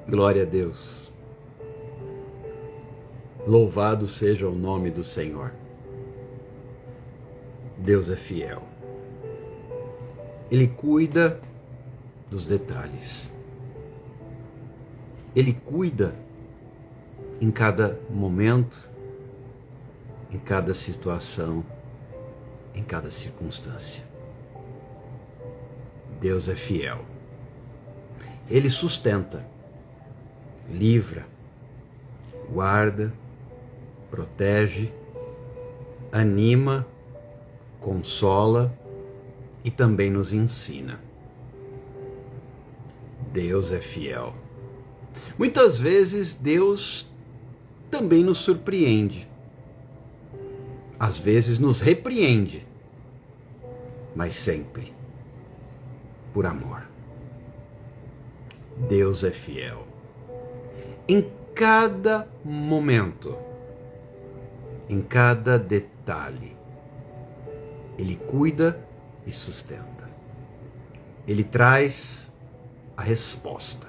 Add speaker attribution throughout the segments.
Speaker 1: Glória a Deus. Louvado seja o nome do Senhor. Deus é fiel. Ele cuida dos detalhes. Ele cuida em cada momento, em cada situação, em cada circunstância. Deus é fiel. Ele sustenta, livra, guarda, protege, anima, consola e também nos ensina. Deus é fiel. Muitas vezes Deus também nos surpreende. Às vezes nos repreende, mas sempre por amor. Deus é fiel. Em cada momento, em cada detalhe, Ele cuida e sustenta. Ele traz a resposta.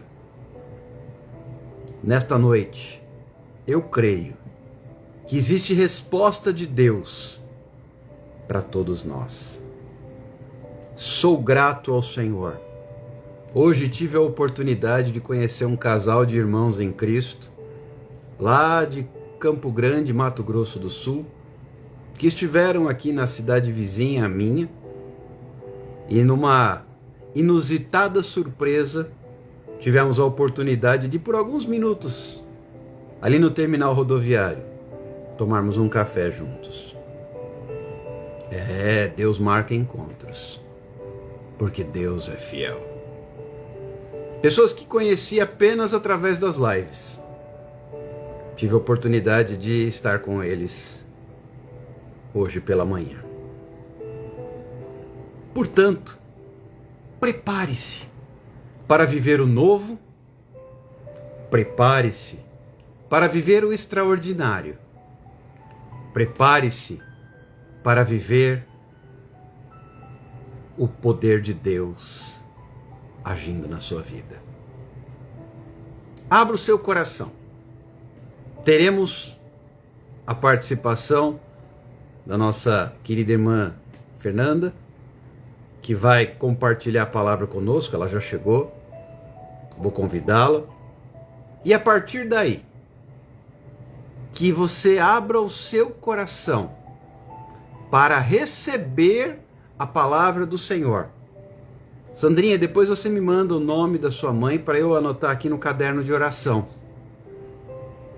Speaker 1: Nesta noite, eu creio que existe resposta de Deus para todos nós. Sou grato ao Senhor. Hoje tive a oportunidade de conhecer um casal de irmãos em Cristo, lá de Campo Grande, Mato Grosso do Sul, que estiveram aqui na cidade vizinha à minha, e numa inusitada surpresa, tivemos a oportunidade de, por alguns minutos, ali no terminal rodoviário, tomarmos um café juntos. Deus marca encontros, porque Deus é fiel. Pessoas que conheci apenas através das lives. Tive a oportunidade de estar com eles hoje pela manhã. Portanto, prepare-se para viver o novo, prepare-se para viver o extraordinário, prepare-se para viver o poder de Deus agindo na sua vida. Abra o seu coração. Teremos a participação da nossa querida irmã Fernanda, que vai compartilhar a palavra conosco. Ela já chegou, vou convidá-la. E a partir daí, que você abra o seu coração para receber a palavra do Senhor. Sandrinha, depois você me manda o nome da sua mãe para eu anotar aqui no caderno de oração,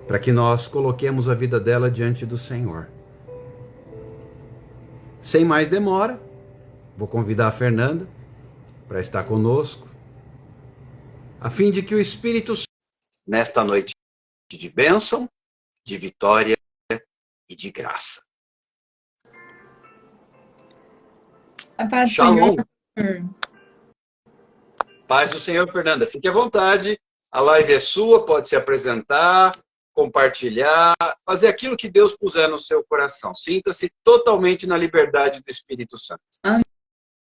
Speaker 1: para que nós coloquemos a vida dela diante do Senhor. Sem mais demora, vou convidar a Fernanda para estar conosco, a fim de que o Espírito Santo, nesta noite de bênção, de vitória e de graça.
Speaker 2: A paz do
Speaker 1: Shalom.
Speaker 2: Senhor.
Speaker 1: Paz do Senhor, Fernanda. Fique à vontade, a live é sua, pode se apresentar, compartilhar, fazer aquilo que Deus puser no seu coração. Sinta-se totalmente na liberdade do Espírito Santo.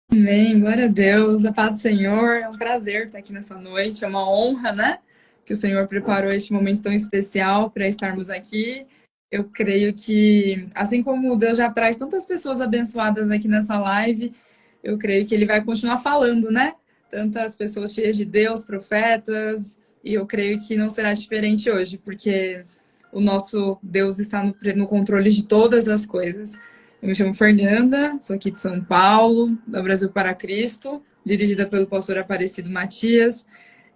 Speaker 2: Amém, glória a Deus, a paz do Senhor. É um prazer estar aqui nessa noite, é uma honra, né? Que o Senhor preparou este momento tão especial para estarmos aqui. Eu creio que, assim como Deus já traz tantas pessoas abençoadas aqui nessa live, eu creio que Ele vai continuar falando, né? Tantas pessoas cheias de Deus, profetas, e eu creio que não será diferente hoje, porque o nosso Deus está no controle de todas as coisas. Eu me chamo Fernanda, sou aqui de São Paulo, da Brasil para Cristo, dirigida pelo pastor Aparecido Matias,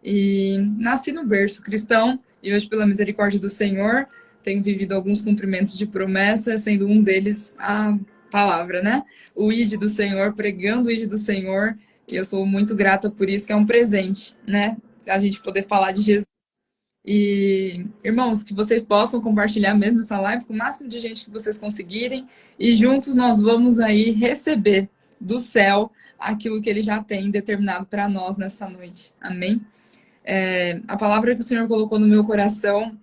Speaker 2: e nasci no berço cristão, e hoje, pela misericórdia do Senhor, tenho vivido alguns cumprimentos de promessa, sendo um deles a palavra, né? O ID do Senhor, pregando o ID do Senhor, e eu sou muito grata por isso, que é um presente, né? A gente poder falar de Jesus. E, irmãos, que vocês possam compartilhar mesmo essa live com o máximo de gente que vocês conseguirem, e juntos nós vamos aí receber do céu aquilo que Ele já tem determinado para nós nessa noite. Amém? A palavra que o Senhor colocou no meu coração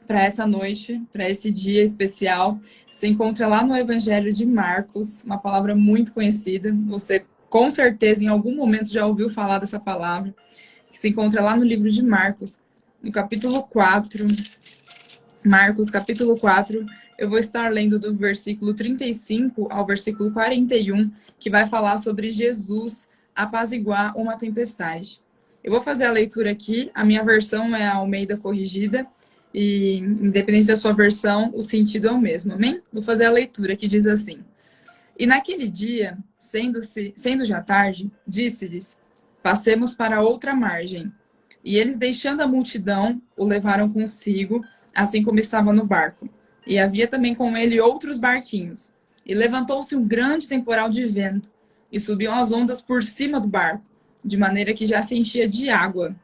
Speaker 2: para essa noite, para esse dia especial, se encontra lá no Evangelho de Marcos, uma palavra muito conhecida. Você, com certeza, em algum momento já ouviu falar dessa palavra, que se encontra lá no livro de Marcos, no capítulo 4, Marcos, capítulo 4, eu vou estar lendo do versículo 35 ao versículo 41, que vai falar sobre Jesus apaziguar uma tempestade. Eu vou fazer a leitura aqui, a minha versão é a Almeida Corrigida, e independente da sua versão, o sentido é o mesmo, amém? Vou fazer a leitura, que diz assim: E naquele dia, sendo já tarde, disse-lhes: Passemos para outra margem. E eles, deixando a multidão, o levaram consigo, assim como estava no barco. E havia também com ele outros barquinhos. E levantou-se um grande temporal de vento, e subiam as ondas por cima do barco, de maneira que já se enchia de água.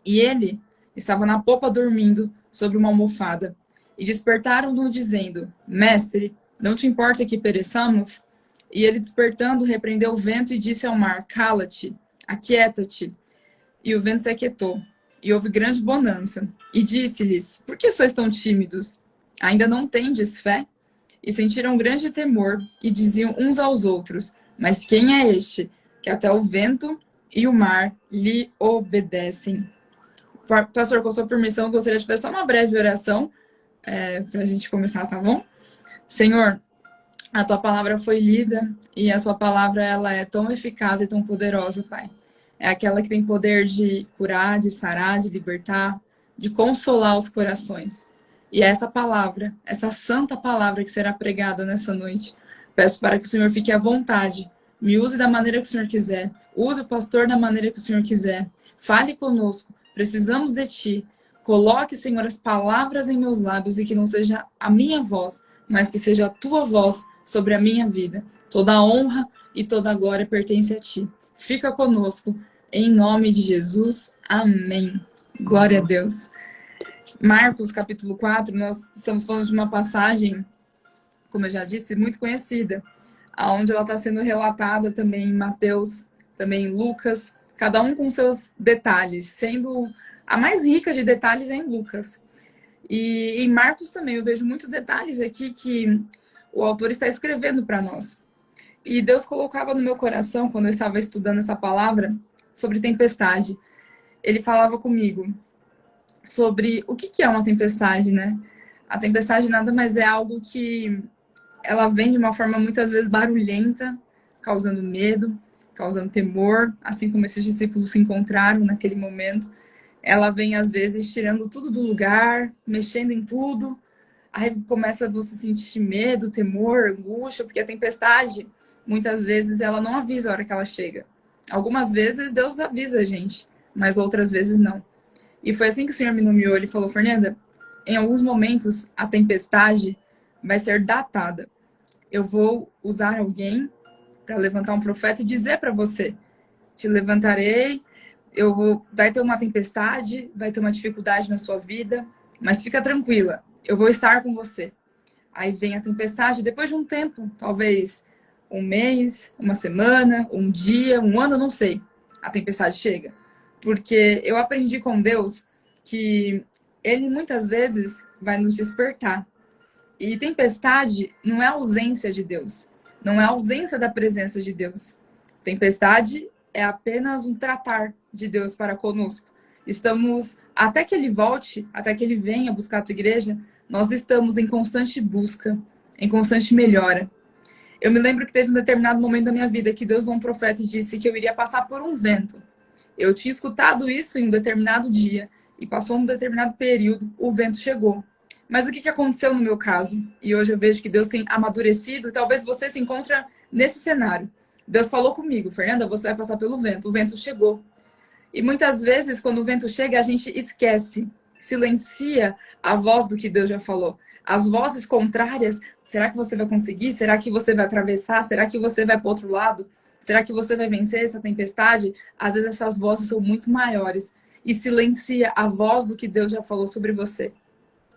Speaker 2: E ele estava na popa dormindo sobre uma almofada. E despertaram-no, dizendo: Mestre, não te importa que pereçamos? E ele, despertando, repreendeu o vento e disse ao mar: Cala-te, aquieta-te. E o vento se aquietou, e houve grande bonança. E disse-lhes: Por que sois tão tímidos? Ainda não tendes fé? E sentiram grande temor, e diziam uns aos outros: Mas quem é este, que até o vento e o mar lhe obedecem? Pastor, com sua permissão, eu gostaria de fazer só uma breve oração para a gente começar, tá bom? Senhor, a tua palavra foi lida e a sua palavra ela é tão eficaz e tão poderosa, Pai. É aquela que tem poder de curar, de sarar, de libertar, de consolar os corações. E é essa palavra, essa santa palavra que será pregada nessa noite. Peço para que o Senhor fique à vontade, me use da maneira que o Senhor quiser, use o pastor da maneira que o Senhor quiser. Fale conosco, precisamos de Ti. Coloque, Senhor, as palavras em meus lábios e que não seja a minha voz, mas que seja a Tua voz sobre a minha vida. Toda a honra e toda a glória pertence a Ti. Fica conosco, em nome de Jesus. Amém. Glória a Deus. Marcos, capítulo 4, nós estamos falando de uma passagem, como eu já disse, muito conhecida, onde ela está sendo relatada também em Mateus, também em Lucas, cada um com seus detalhes, sendo a mais rica de detalhes é em Lucas. E em Marcos também eu vejo muitos detalhes aqui que o autor está escrevendo para nós. E Deus colocava no meu coração, quando eu estava estudando essa palavra, sobre tempestade. Ele falava comigo sobre o que é uma tempestade, né? A tempestade nada mais é algo que ela vem de uma forma muitas vezes barulhenta, causando medo, causando temor, assim como esses discípulos se encontraram naquele momento. Ela vem às vezes tirando tudo do lugar, mexendo em tudo. Aí começa você sentir medo, temor, angústia, porque a tempestade, muitas vezes, ela não avisa a hora que ela chega. Algumas vezes Deus avisa a gente, mas outras vezes não. E foi assim que o Senhor me nomeou. Ele falou: Fernanda, em alguns momentos a tempestade vai ser datada. Eu vou usar alguém para levantar um profeta e dizer para você: te levantarei, vai ter uma tempestade, vai ter uma dificuldade na sua vida, mas fica tranquila, eu vou estar com você. Aí vem a tempestade, depois de um tempo, talvez um mês, uma semana, um dia, um ano, não sei, a tempestade chega. Porque eu aprendi com Deus que Ele muitas vezes vai nos despertar. E tempestade não é ausência de Deus, não é ausência da presença de Deus. Tempestade é apenas um tratar de Deus para conosco. Estamos, até que Ele volte, até que Ele venha buscar a tua igreja, nós estamos em constante busca, em constante melhora. Eu me lembro que teve um determinado momento da minha vida que Deus usou um profeta e disse que eu iria passar por um vento. Eu tinha escutado isso em um determinado dia e passou um determinado período, o vento chegou. Mas o que aconteceu no meu caso? E hoje eu vejo que Deus tem amadurecido e talvez você se encontre nesse cenário. Deus falou comigo: Fernanda, você vai passar pelo vento. O vento chegou. E muitas vezes, quando o vento chega, a gente esquece, silencia a voz do que Deus já falou. As vozes contrárias: será que você vai conseguir? Será que você vai atravessar? Será que você vai para o outro lado? Será que você vai vencer essa tempestade? Às vezes essas vozes são muito maiores e silencia a voz do que Deus já falou sobre você.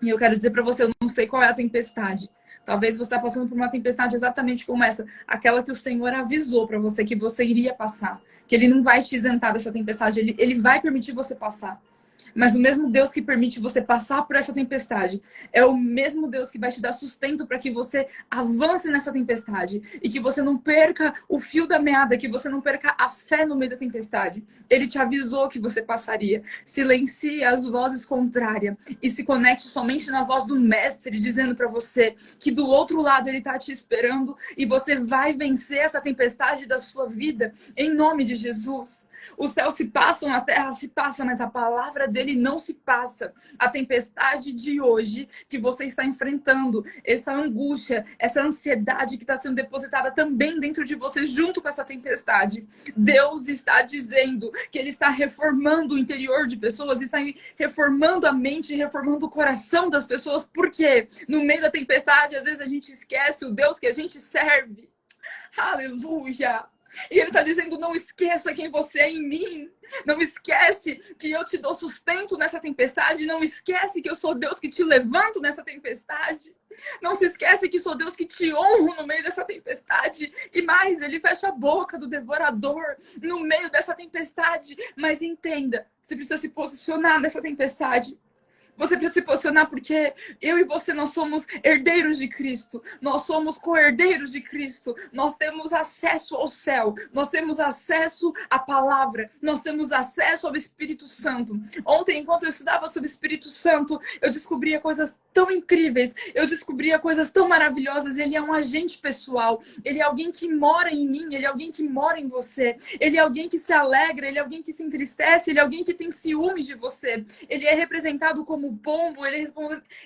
Speaker 2: E eu quero dizer para você, eu não sei qual é a tempestade. Talvez você está passando por uma tempestade exatamente como essa. Aquela que o Senhor avisou para você que você iria passar. Que Ele não vai te isentar dessa tempestade. Ele vai permitir você passar. Mas o mesmo Deus que permite você passar por essa tempestade é o mesmo Deus que vai te dar sustento para que você avance nessa tempestade e que você não perca o fio da meada, que você não perca a fé no meio da tempestade. Ele te avisou que você passaria. Silencie as vozes contrárias e se conecte somente na voz do Mestre, dizendo para você que do outro lado ele está te esperando e você vai vencer essa tempestade da sua vida em nome de Jesus. Os céus se passam, a terra se passa, mas a palavra dele não se passa. A tempestade de hoje que você está enfrentando, essa angústia, essa ansiedade que está sendo depositada também dentro de você, junto com essa tempestade, Deus está dizendo que ele está reformando o interior de pessoas, está reformando a mente, reformando o coração das pessoas, porque no meio da tempestade, às vezes a gente esquece o Deus que a gente serve. Aleluia! E ele está dizendo, não esqueça quem você é em mim. Não esquece que eu te dou sustento nessa tempestade. Não esquece que eu sou Deus que te levanto nessa tempestade. Não se esquece que sou Deus que te honro no meio dessa tempestade. E mais, ele fecha a boca do devorador no meio dessa tempestade. Mas entenda, você precisa se posicionar nessa tempestade. Você precisa se posicionar porque eu e você, nós somos herdeiros de Cristo. Nós somos co-herdeiros de Cristo. Nós temos acesso ao céu. Nós temos acesso à palavra. Nós temos acesso ao Espírito Santo. Ontem, enquanto eu estudava sobre o Espírito Santo, eu descobria coisas tão incríveis. Eu descobria coisas tão maravilhosas. Ele é um agente pessoal. Ele é alguém que mora em mim. Ele é alguém que mora em você. Ele é alguém que se alegra. Ele é alguém que se entristece. Ele é alguém que tem ciúmes de você. Ele é representado como pombo, ele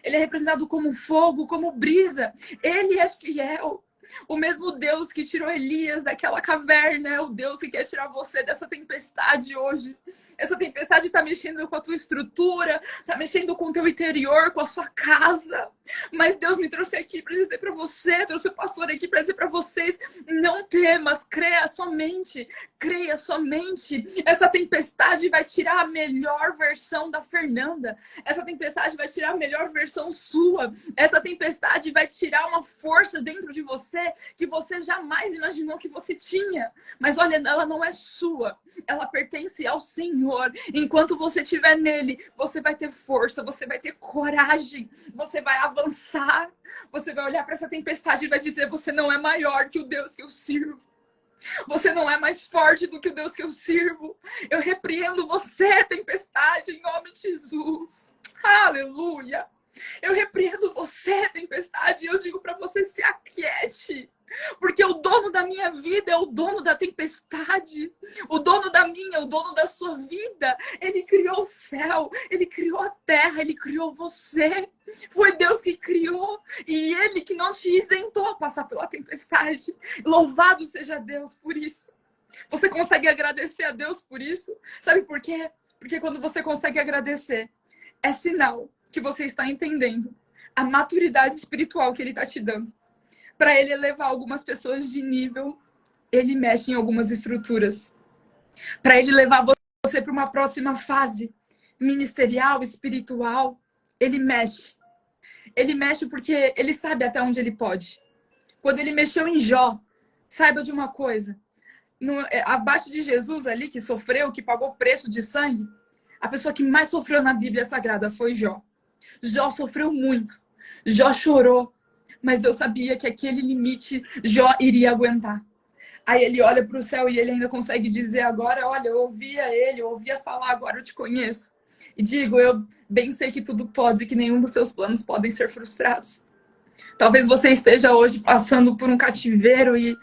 Speaker 2: é representado como fogo, como brisa. Ele é fiel. O mesmo Deus que tirou Elias daquela caverna é o Deus que quer tirar você dessa tempestade hoje. Essa tempestade está mexendo com a tua estrutura, está mexendo com o teu interior, com a sua casa. Mas Deus me trouxe aqui para dizer para você, trouxe o pastor aqui para dizer para vocês, não temas, creia somente. Creia somente. Essa tempestade vai tirar a melhor versão da Fernanda. Essa tempestade vai tirar a melhor versão sua. Essa tempestade vai tirar uma força dentro de você que você jamais imaginou que você tinha. Mas olha, ela não é sua. Ela pertence ao Senhor. Enquanto você estiver nele, você vai ter força, você vai ter coragem, você vai avançar. Você vai olhar para essa tempestade e vai dizer, você não é maior que o Deus que eu sirvo. Você não é mais forte do que o Deus que eu sirvo. Eu repreendo você, tempestade, em nome de Jesus. Aleluia. Eu repreendo você, tempestade, e eu digo para você, se aquiete. Porque o dono da minha vida é o dono da tempestade. O dono da minha, o dono da sua vida. Ele criou o céu, ele criou a terra, ele criou você. Foi Deus que criou e ele que não te isentou a passar pela tempestade. Louvado seja Deus por isso. Você consegue agradecer a Deus por isso? Sabe por quê? Porque quando você consegue agradecer, é sinal que você está entendendo a maturidade espiritual que ele está te dando. Para ele elevar algumas pessoas de nível, ele mexe em algumas estruturas. Para ele levar você para uma próxima fase ministerial, espiritual, ele mexe. Ele mexe porque ele sabe até onde ele pode. Quando ele mexeu em Jó, saiba de uma coisa. Abaixo de Jesus ali, que sofreu, que pagou preço de sangue, a pessoa que mais sofreu na Bíblia Sagrada foi Jó. Jó sofreu muito. Jó chorou. Mas Deus sabia que aquele limite Jó iria aguentar. Aí ele olha para o céu e ele ainda consegue dizer agora, olha, eu ouvia ele, eu ouvia falar, agora eu te conheço. E digo, eu bem sei que tudo pode e que nenhum dos seus planos podem ser frustrados. Talvez você esteja hoje passando por um cativeiro e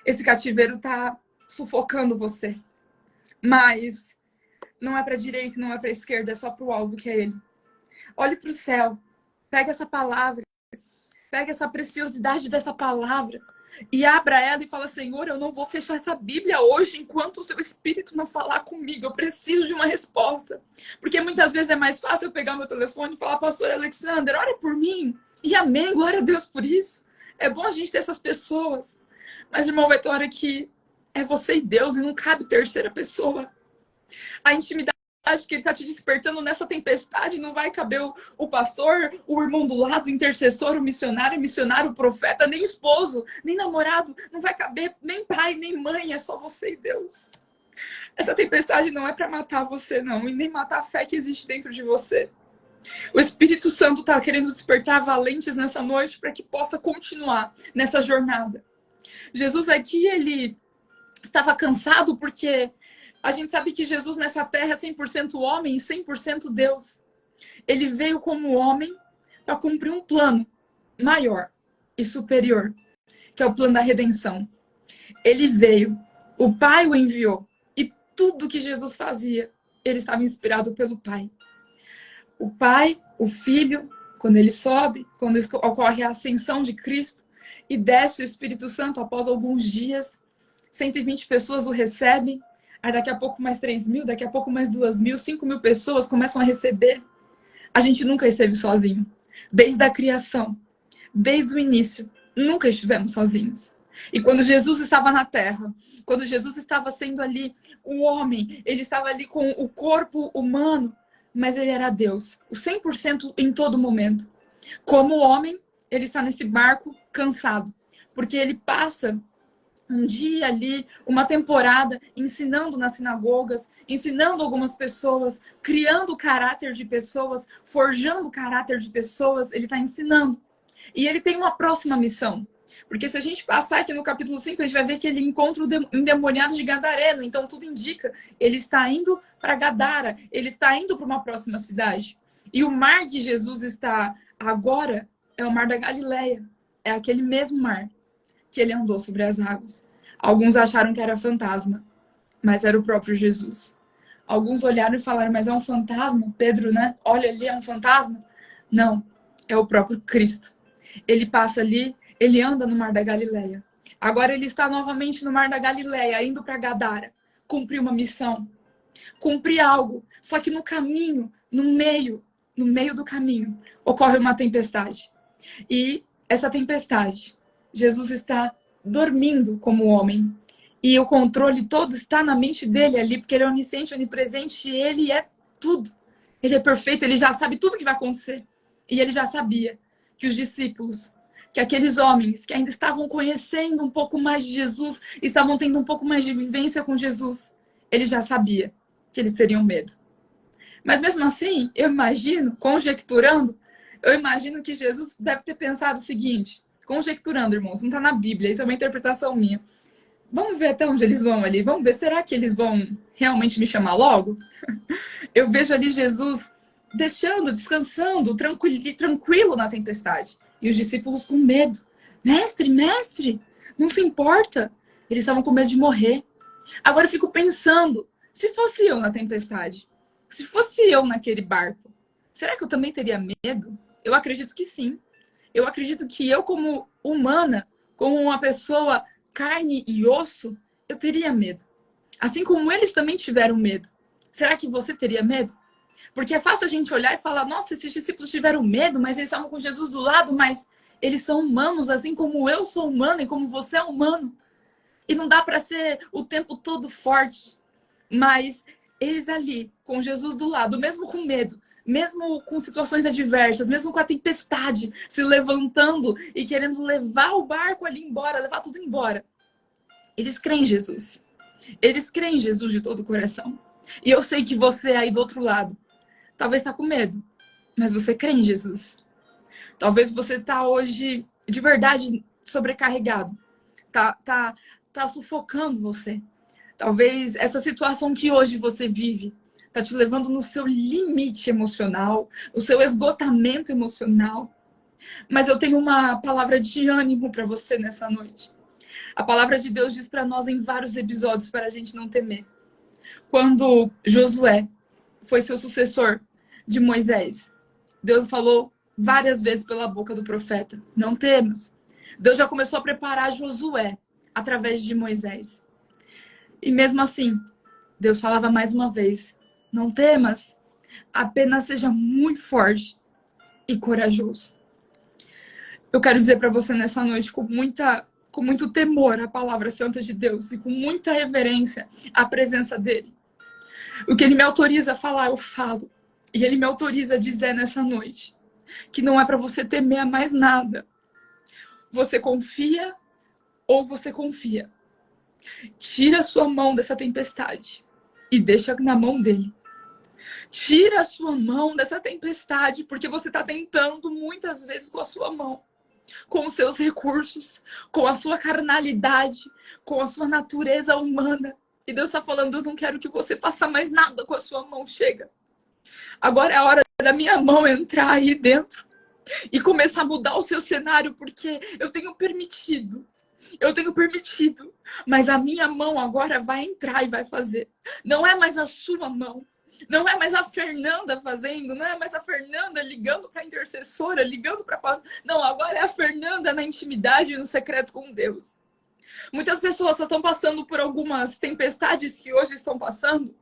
Speaker 2: esse cativeiro está sufocando você. Mas não é para a direita, não é para a esquerda, é só para o alvo que é ele. Olhe para o céu, pega essa palavra, pega essa preciosidade dessa palavra e abra ela e fala, Senhor, eu não vou fechar essa Bíblia hoje enquanto o seu Espírito não falar comigo. Eu preciso de uma resposta. Porque muitas vezes é mais fácil eu pegar meu telefone e falar, pastor Alexander, ora por mim. E amém, glória a Deus por isso. É bom a gente ter essas pessoas. Mas, irmão, vai ter hora que é você e Deus e não cabe terceira pessoa. A intimidade que ele está te despertando nessa tempestade não vai caber o pastor, o irmão do lado, o intercessor, o missionário, o profeta, nem esposo, nem namorado. Não vai caber nem pai, nem mãe. É só você e Deus. Essa tempestade não é para matar você, não, e nem matar a fé que existe dentro de você. O Espírito Santo está querendo despertar valentes nessa noite para que possa continuar nessa jornada. Jesus aqui, ele estava cansado porque a gente sabe que Jesus nessa terra é 100% homem e 100% Deus. Ele veio como homem para cumprir um plano maior e superior, que é o plano da redenção. Ele veio, o Pai o enviou, e tudo que Jesus fazia, ele estava inspirado pelo Pai. O Pai, o Filho, quando ele sobe, quando ocorre a ascensão de Cristo e desce o Espírito Santo após alguns dias, 120 pessoas o recebem, aí daqui a pouco mais 3.000, daqui a pouco mais 2.000, 5.000 pessoas começam a receber. A gente nunca esteve sozinho. Desde a criação, desde o início, nunca estivemos sozinhos. E quando Jesus estava na terra, quando Jesus estava sendo ali o homem, ele estava ali com o corpo humano, mas ele era Deus, o 100% em todo momento. Como homem, ele está nesse barco cansado, porque ele passa um dia ali, uma temporada, ensinando nas sinagogas, ensinando algumas pessoas, criando o caráter de pessoas, forjando o caráter de pessoas, ele está ensinando. E ele tem uma próxima missão. Porque se a gente passar aqui no capítulo 5, a gente vai ver que ele encontra o endemoniado de Gadareno. Então tudo indica, ele está indo para Gadara, ele está indo para uma próxima cidade. E o mar que Jesus está agora é o mar da Galileia. É aquele mesmo mar que ele andou sobre as águas. Alguns acharam que era fantasma, mas era o próprio Jesus. Alguns olharam e falaram, mas é um fantasma? Pedro, né? Olha ali, é um fantasma? Não, é o próprio Cristo. Ele passa ali, ele anda no mar da Galileia. Agora ele está novamente no mar da Galileia, indo para Gadara, cumprir uma missão, cumprir algo. Só que no caminho, no meio do caminho, ocorre uma tempestade. E essa tempestade, Jesus está dormindo como homem. E o controle todo está na mente dele ali, porque ele é onisciente, onipresente, e ele é tudo. Ele é perfeito, ele já sabe tudo que vai acontecer. E ele já sabia que os discípulos, que aqueles homens que ainda estavam conhecendo um pouco mais de Jesus, estavam tendo um pouco mais de vivência com Jesus, ele já sabia que eles teriam medo. Mas mesmo assim, eu imagino, conjecturando, eu imagino que Jesus deve ter pensado o seguinte, conjecturando, irmãos, não está na Bíblia, isso é uma interpretação minha. Vamos ver até onde eles vão ali, vamos ver, será que eles vão realmente me chamar logo? Eu vejo ali Jesus deixando, descansando, tranquilo na tempestade. E os discípulos com medo. Mestre, mestre, não se importa. Eles estavam com medo de morrer. Agora eu fico pensando, se fosse eu na tempestade, se fosse eu naquele barco, será que eu também teria medo? Eu acredito que sim. Eu acredito que eu, como humana, como uma pessoa carne e osso, eu teria medo. Assim como eles também tiveram medo. Será que você teria medo? Porque é fácil a gente olhar e falar, nossa, esses discípulos tiveram medo, mas eles estavam com Jesus do lado, mas eles são humanos, assim como eu sou humano e como você é humano. E não dá para ser o tempo todo forte. Mas eles ali, com Jesus do lado, mesmo com medo, mesmo com situações adversas, mesmo com a tempestade se levantando e querendo levar o barco ali embora, levar tudo embora, eles creem em Jesus. Eles creem em Jesus de todo o coração. E eu sei que você aí do outro lado talvez está com medo, mas você crê em Jesus. Talvez você está hoje de verdade sobrecarregado. Tá sufocando você. Talvez essa situação que hoje você vive está te levando no seu limite emocional, no seu esgotamento emocional. Mas eu tenho uma palavra de ânimo para você nessa noite. A palavra de Deus diz para nós em vários episódios para a gente não temer. Quando Josué foi seu sucessor de Moisés, Deus falou várias vezes pela boca do profeta, não temas. Deus já começou a preparar Josué através de Moisés. E mesmo assim, Deus falava mais uma vez, não temas, apenas seja muito forte e corajoso. Eu quero dizer para você nessa noite com muito temor a palavra santa de Deus e com muita reverência à presença dele. O que ele me autoriza a falar, eu falo. E ele me autoriza a dizer nessa noite que não é para você temer a mais nada. Você confia ou você confia. Tira a sua mão dessa tempestade e deixa na mão dele. Tira a sua mão dessa tempestade, porque você está tentando muitas vezes com a sua mão, com os seus recursos, com a sua carnalidade, com a sua natureza humana. E Deus está falando, eu não quero que você faça mais nada com a sua mão, chega. Agora é a hora da minha mão entrar aí dentro e começar a mudar o seu cenário, porque eu tenho permitido, mas a minha mão agora vai entrar e vai fazer. Não é mais a sua mão. Não é mais a Fernanda fazendo, não é mais a Fernanda ligando para a intercessora, ligando para... Não, agora é a Fernanda na intimidade e no secreto com Deus. Muitas pessoas só estão passando por algumas tempestades que hoje estão passando,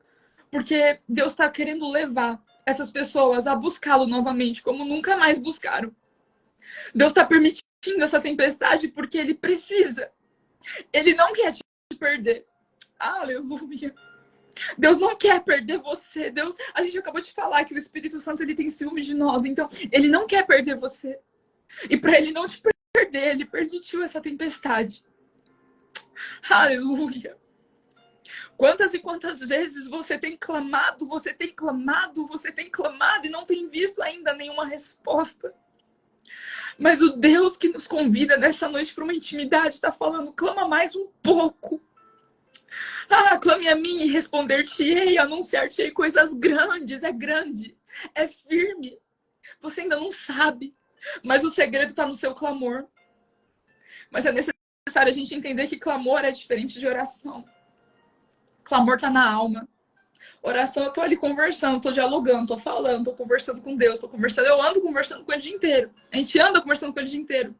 Speaker 2: porque Deus está querendo levar essas pessoas a buscá-lo novamente, como nunca mais buscaram. Deus está permitindo essa tempestade porque Ele precisa. Ele não quer te perder. Aleluia. Deus não quer perder você. Deus, a gente acabou de falar que o Espírito Santo ele tem ciúme de nós, então Ele não quer perder você. E para Ele não te perder, Ele permitiu essa tempestade. Aleluia. Quantas e quantas vezes você tem clamado e não tem visto ainda nenhuma resposta. Mas o Deus que nos convida nessa noite para uma intimidade está falando, clama mais um pouco. Clame a mim e responder-te-ei, anunciar-te-ei coisas grandes, é grande, é firme. Você ainda não sabe, mas o segredo está no seu clamor. Mas é necessário a gente entender que clamor é diferente de oração. Clamor está na alma. Oração, eu tô ali conversando, tô dialogando, tô falando, tô conversando com Deus, eu ando conversando com Ele o dia inteiro. A gente anda conversando com Ele o dia inteiro.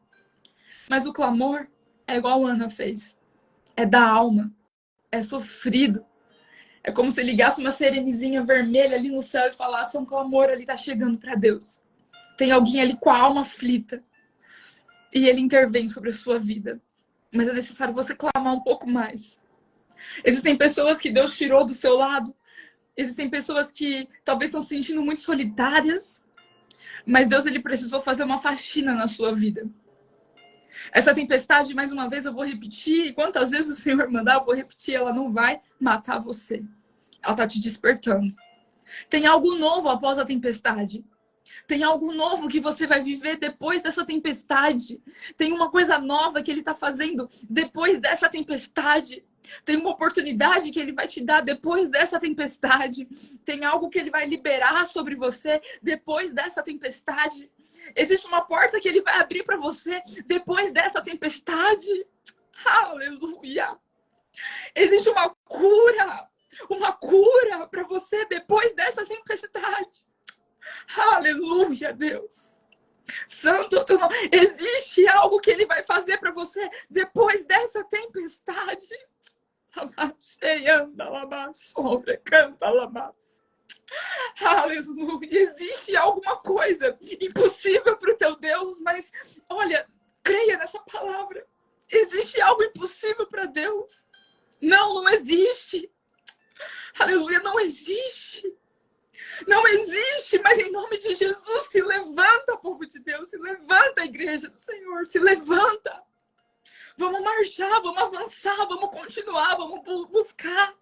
Speaker 2: Mas o clamor é igual a Ana fez. É da alma. É sofrido. É como se ligasse uma sirenezinha vermelha ali no céu e falasse, um clamor ali tá chegando para Deus. Tem alguém ali com a alma aflita. E Ele intervém sobre a sua vida. Mas é necessário você clamar um pouco mais. Existem pessoas que Deus tirou do seu lado. Existem pessoas que talvez estão se sentindo muito solitárias, mas Deus ele precisou fazer uma faxina na sua vida. Essa tempestade, mais uma vez, eu vou repetir, e quantas vezes o Senhor mandar, eu vou repetir, ela não vai matar você. Ela está te despertando. Tem algo novo após a tempestade. Tem algo novo que você vai viver depois dessa tempestade. Tem uma coisa nova que Ele está fazendo depois dessa tempestade. Tem uma oportunidade que Ele vai te dar depois dessa tempestade. Tem algo que Ele vai liberar sobre você depois dessa tempestade. Existe uma porta que Ele vai abrir para você depois dessa tempestade. Aleluia! Existe uma cura para você depois dessa tempestade. Aleluia, Deus. Santo, tu não... existe algo que Ele vai fazer para você depois dessa tempestade. Aleluia. Existe alguma coisa impossível para o teu Deus, mas olha, creia nessa palavra. Existe algo impossível para Deus? Não existe. Aleluia, não existe. Não existe, mas em nome de Jesus, se levanta, povo de Deus, se levanta, a igreja do Senhor, se levanta. Vamos marchar, vamos avançar, vamos continuar, vamos buscar.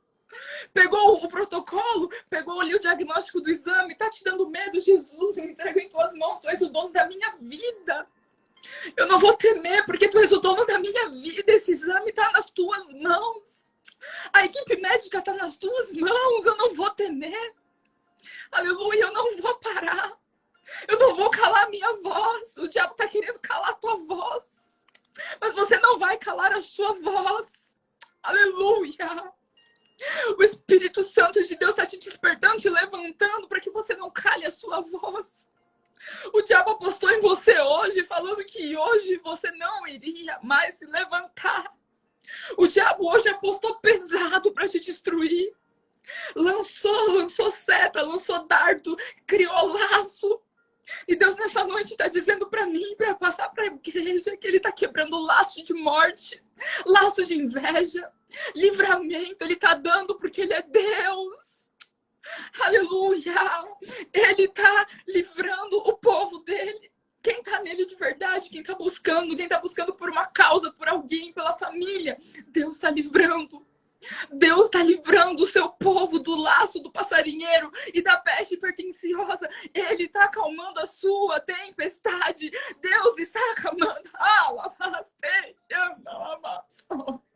Speaker 2: Pegou o protocolo, pegou ali o diagnóstico do exame, tá te dando medo, Jesus, eu entrego em tuas mãos, tu és o dono da minha vida. Eu não vou temer, porque tu és o dono da minha vida, esse exame tá nas tuas mãos. A equipe médica tá nas tuas mãos, eu não vou temer. Aleluia, eu não vou parar. Eu não vou calar a minha voz. O diabo está querendo calar a tua voz. Mas você não vai calar a sua voz. Aleluia. O Espírito Santo de Deus está te despertando, te levantando para que você não cale a sua voz. O diabo apostou em você hoje, falando que hoje você não iria mais se levantar. O diabo hoje apostou pesado para te destruir. Lançou seta, lançou dardo, criou laço. E Deus nessa noite está dizendo para mim, para passar para a igreja, que Ele está quebrando laço de morte, laço de inveja, livramento. Ele está dando porque Ele é Deus. Aleluia! Ele está livrando o povo dele. Quem está nele de verdade, quem está buscando por uma causa, por alguém, pela família, Deus está está livrando. Deus está livrando o seu povo do laço do passarinheiro e da peste perniciosa. Ele está acalmando a sua tempestade. Deus está acalmando. Ah, lavaste, anda, lavaste,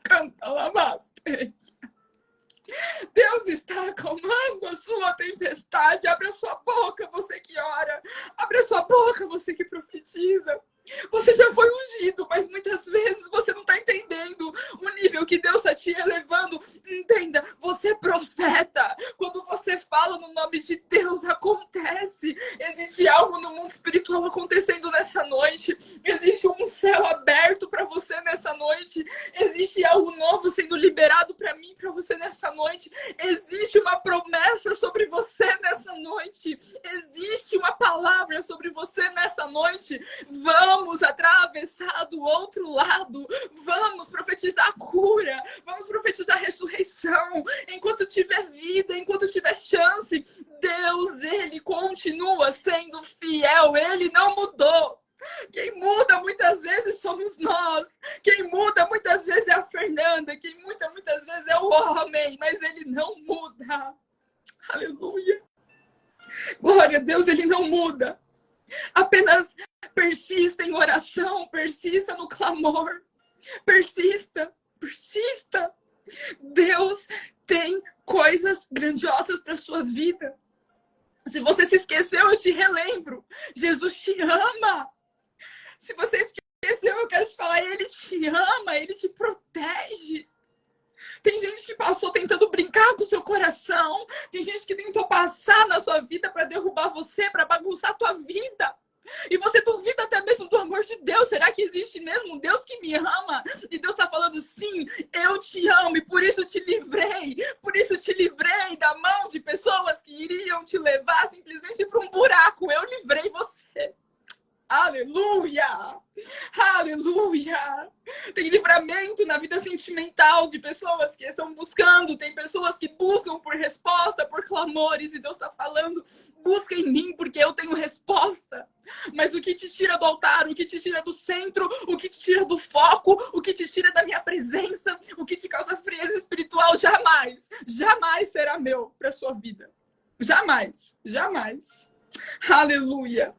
Speaker 2: canta, lavaste. Deus está acalmando a sua tempestade. Abre a sua boca, você que ora. Abre a sua boca, você que profetiza. Você já foi ungido, mas muitas vezes você não está entendendo o nível que Deus está te elevando. Entenda, você é profeta. Quando você fala no nome de Deus, acontece. Existe algo no mundo espiritual acontecendo nessa noite. Existe um céu aberto para você nessa noite. Existe algo novo sendo liberado para mim, para você nessa noite. Existe uma promessa sobre você nessa noite. Existe uma palavra sobre você nessa noite. Vamos atravessar do outro lado. Vamos profetizar cura. Vamos profetizar ressurreição. Enquanto tiver vida, enquanto tiver chance, Deus, Ele continua sendo fiel. Ele não mudou. Quem muda muitas vezes somos nós. Quem muda muitas vezes é a Fernanda. Quem muda muitas vezes é o homem. Mas Ele não muda. Aleluia. Glória a Deus, Ele não muda. Apenas persista em oração, persista no clamor, persista, persista. Deus tem coisas grandiosas para sua vida. Se você se esqueceu, eu te relembro. Jesus te ama. Se você esqueceu, eu quero te falar, Ele te ama, Ele te protege. Tem gente que passou tentando brincar com o seu coração. Tem gente que tentou passar na sua vida para derrubar você, para bagunçar a tua vida. E você duvida até mesmo do amor de Deus. Será que existe mesmo um Deus que me ama? E Deus está falando, sim, eu te amo e por isso te livrei. Por isso te livrei da mão de pessoas que iriam te levar simplesmente para um buraco. Eu livrei você. Aleluia! Aleluia! Tem livramento na vida sentimental de pessoas que estão buscando. Tem pessoas que buscam por resposta, por clamores. E Deus está falando, busca em mim porque eu tenho resposta. Mas o que te tira do altar, o que te tira do centro, o que te tira do foco, o que te tira da minha presença, o que te causa frieza espiritual, jamais, jamais será meu para sua vida. Jamais, jamais. Aleluia!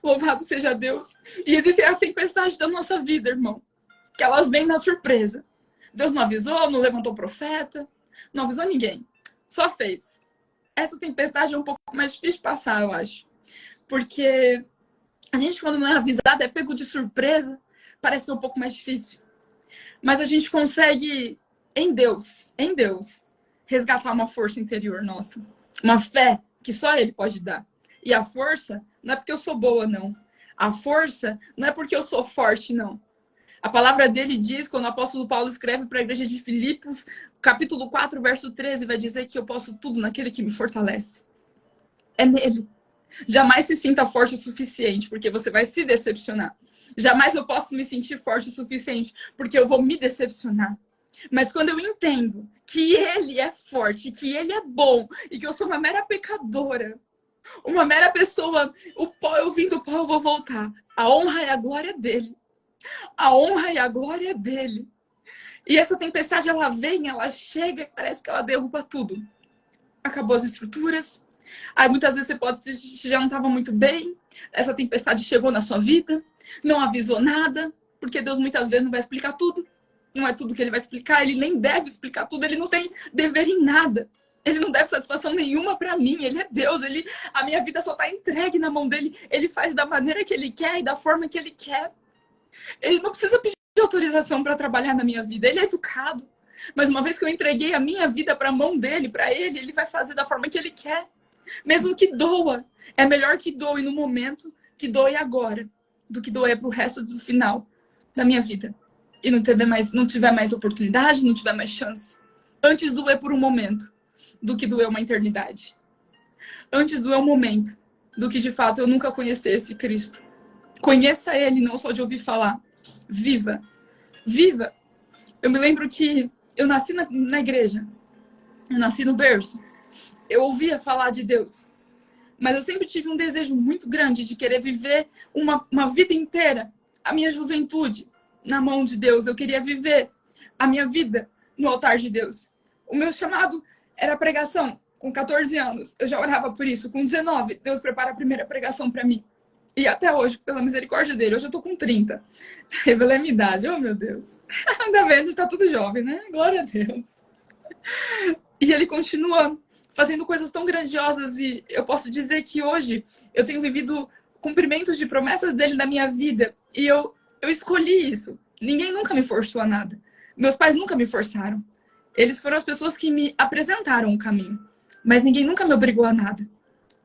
Speaker 2: Louvado seja Deus. E existem as tempestades da nossa vida, irmão. Que elas vêm na surpresa. Deus não avisou, não levantou profeta, não avisou ninguém. Só fez. Essa tempestade é um pouco mais difícil de passar, eu acho. Porque a gente, quando não é avisado, é pego de surpresa. Parece que é um pouco mais difícil. Mas a gente consegue, em Deus, resgatar uma força interior nossa. Uma fé que só Ele pode dar. E a força não é porque eu sou boa, não. A força não é porque eu sou forte, não. A palavra dele diz, quando o apóstolo Paulo escreve para a igreja de Filipos, capítulo 4, verso 13, vai dizer que eu posso tudo naquele que me fortalece. É nele. Jamais se sinta forte o suficiente, porque você vai se decepcionar. Jamais eu posso me sentir forte o suficiente, porque eu vou me decepcionar. Mas quando eu entendo que ele é forte, que ele é bom, e que eu sou uma mera pecadora, uma mera pessoa, o pó, eu vim do pó, eu vou voltar. A honra e a glória dele. A honra e a glória dele. E essa tempestade, ela vem, ela chega, parece que ela derruba tudo. Acabou as estruturas. Aí muitas vezes você pode se já não estava muito bem. Essa tempestade chegou na sua vida, não avisou nada, porque Deus muitas vezes não vai explicar tudo. Não é tudo que ele vai explicar, ele nem deve explicar tudo, ele não tem dever em nada. Ele não deve satisfação nenhuma para mim. Ele é Deus. A minha vida só está entregue na mão dele. Ele faz da maneira que ele quer e da forma que ele quer. Ele não precisa pedir autorização para trabalhar na minha vida. Ele é educado. Mas uma vez que eu entreguei a minha vida para a mão dele, para ele, ele vai fazer da forma que ele quer. Mesmo que doa. É melhor que doe no momento, que doe agora, do que doer para o resto do final da minha vida. E não tiver mais oportunidade, não tiver mais chance. Antes doer por um momento do que doer uma eternidade. Antes doer um momento do que de fato eu nunca conhecesse Cristo. Conheça Ele, não só de ouvir falar. Viva. Viva. Eu me lembro que eu nasci na igreja. Eu nasci no berço. Eu ouvia falar de Deus. Mas eu sempre tive um desejo muito grande de querer viver uma vida inteira, a minha juventude, na mão de Deus. Eu queria viver a minha vida no altar de Deus. O meu chamado era pregação. Com 14 anos, eu já orava por isso. Com 19, Deus prepara a primeira pregação para mim. E até hoje, pela misericórdia dele, hoje eu tô com 30. Revelei a minha idade, oh meu Deus. Ainda bem, a gente tá tudo jovem, né? Glória a Deus. E ele continua fazendo coisas tão grandiosas, e eu posso dizer que hoje eu tenho vivido cumprimentos de promessas dele na minha vida, e eu escolhi isso. Ninguém nunca me forçou a nada. Meus pais nunca me forçaram. Eles foram as pessoas que me apresentaram o caminho, mas ninguém nunca me obrigou a nada.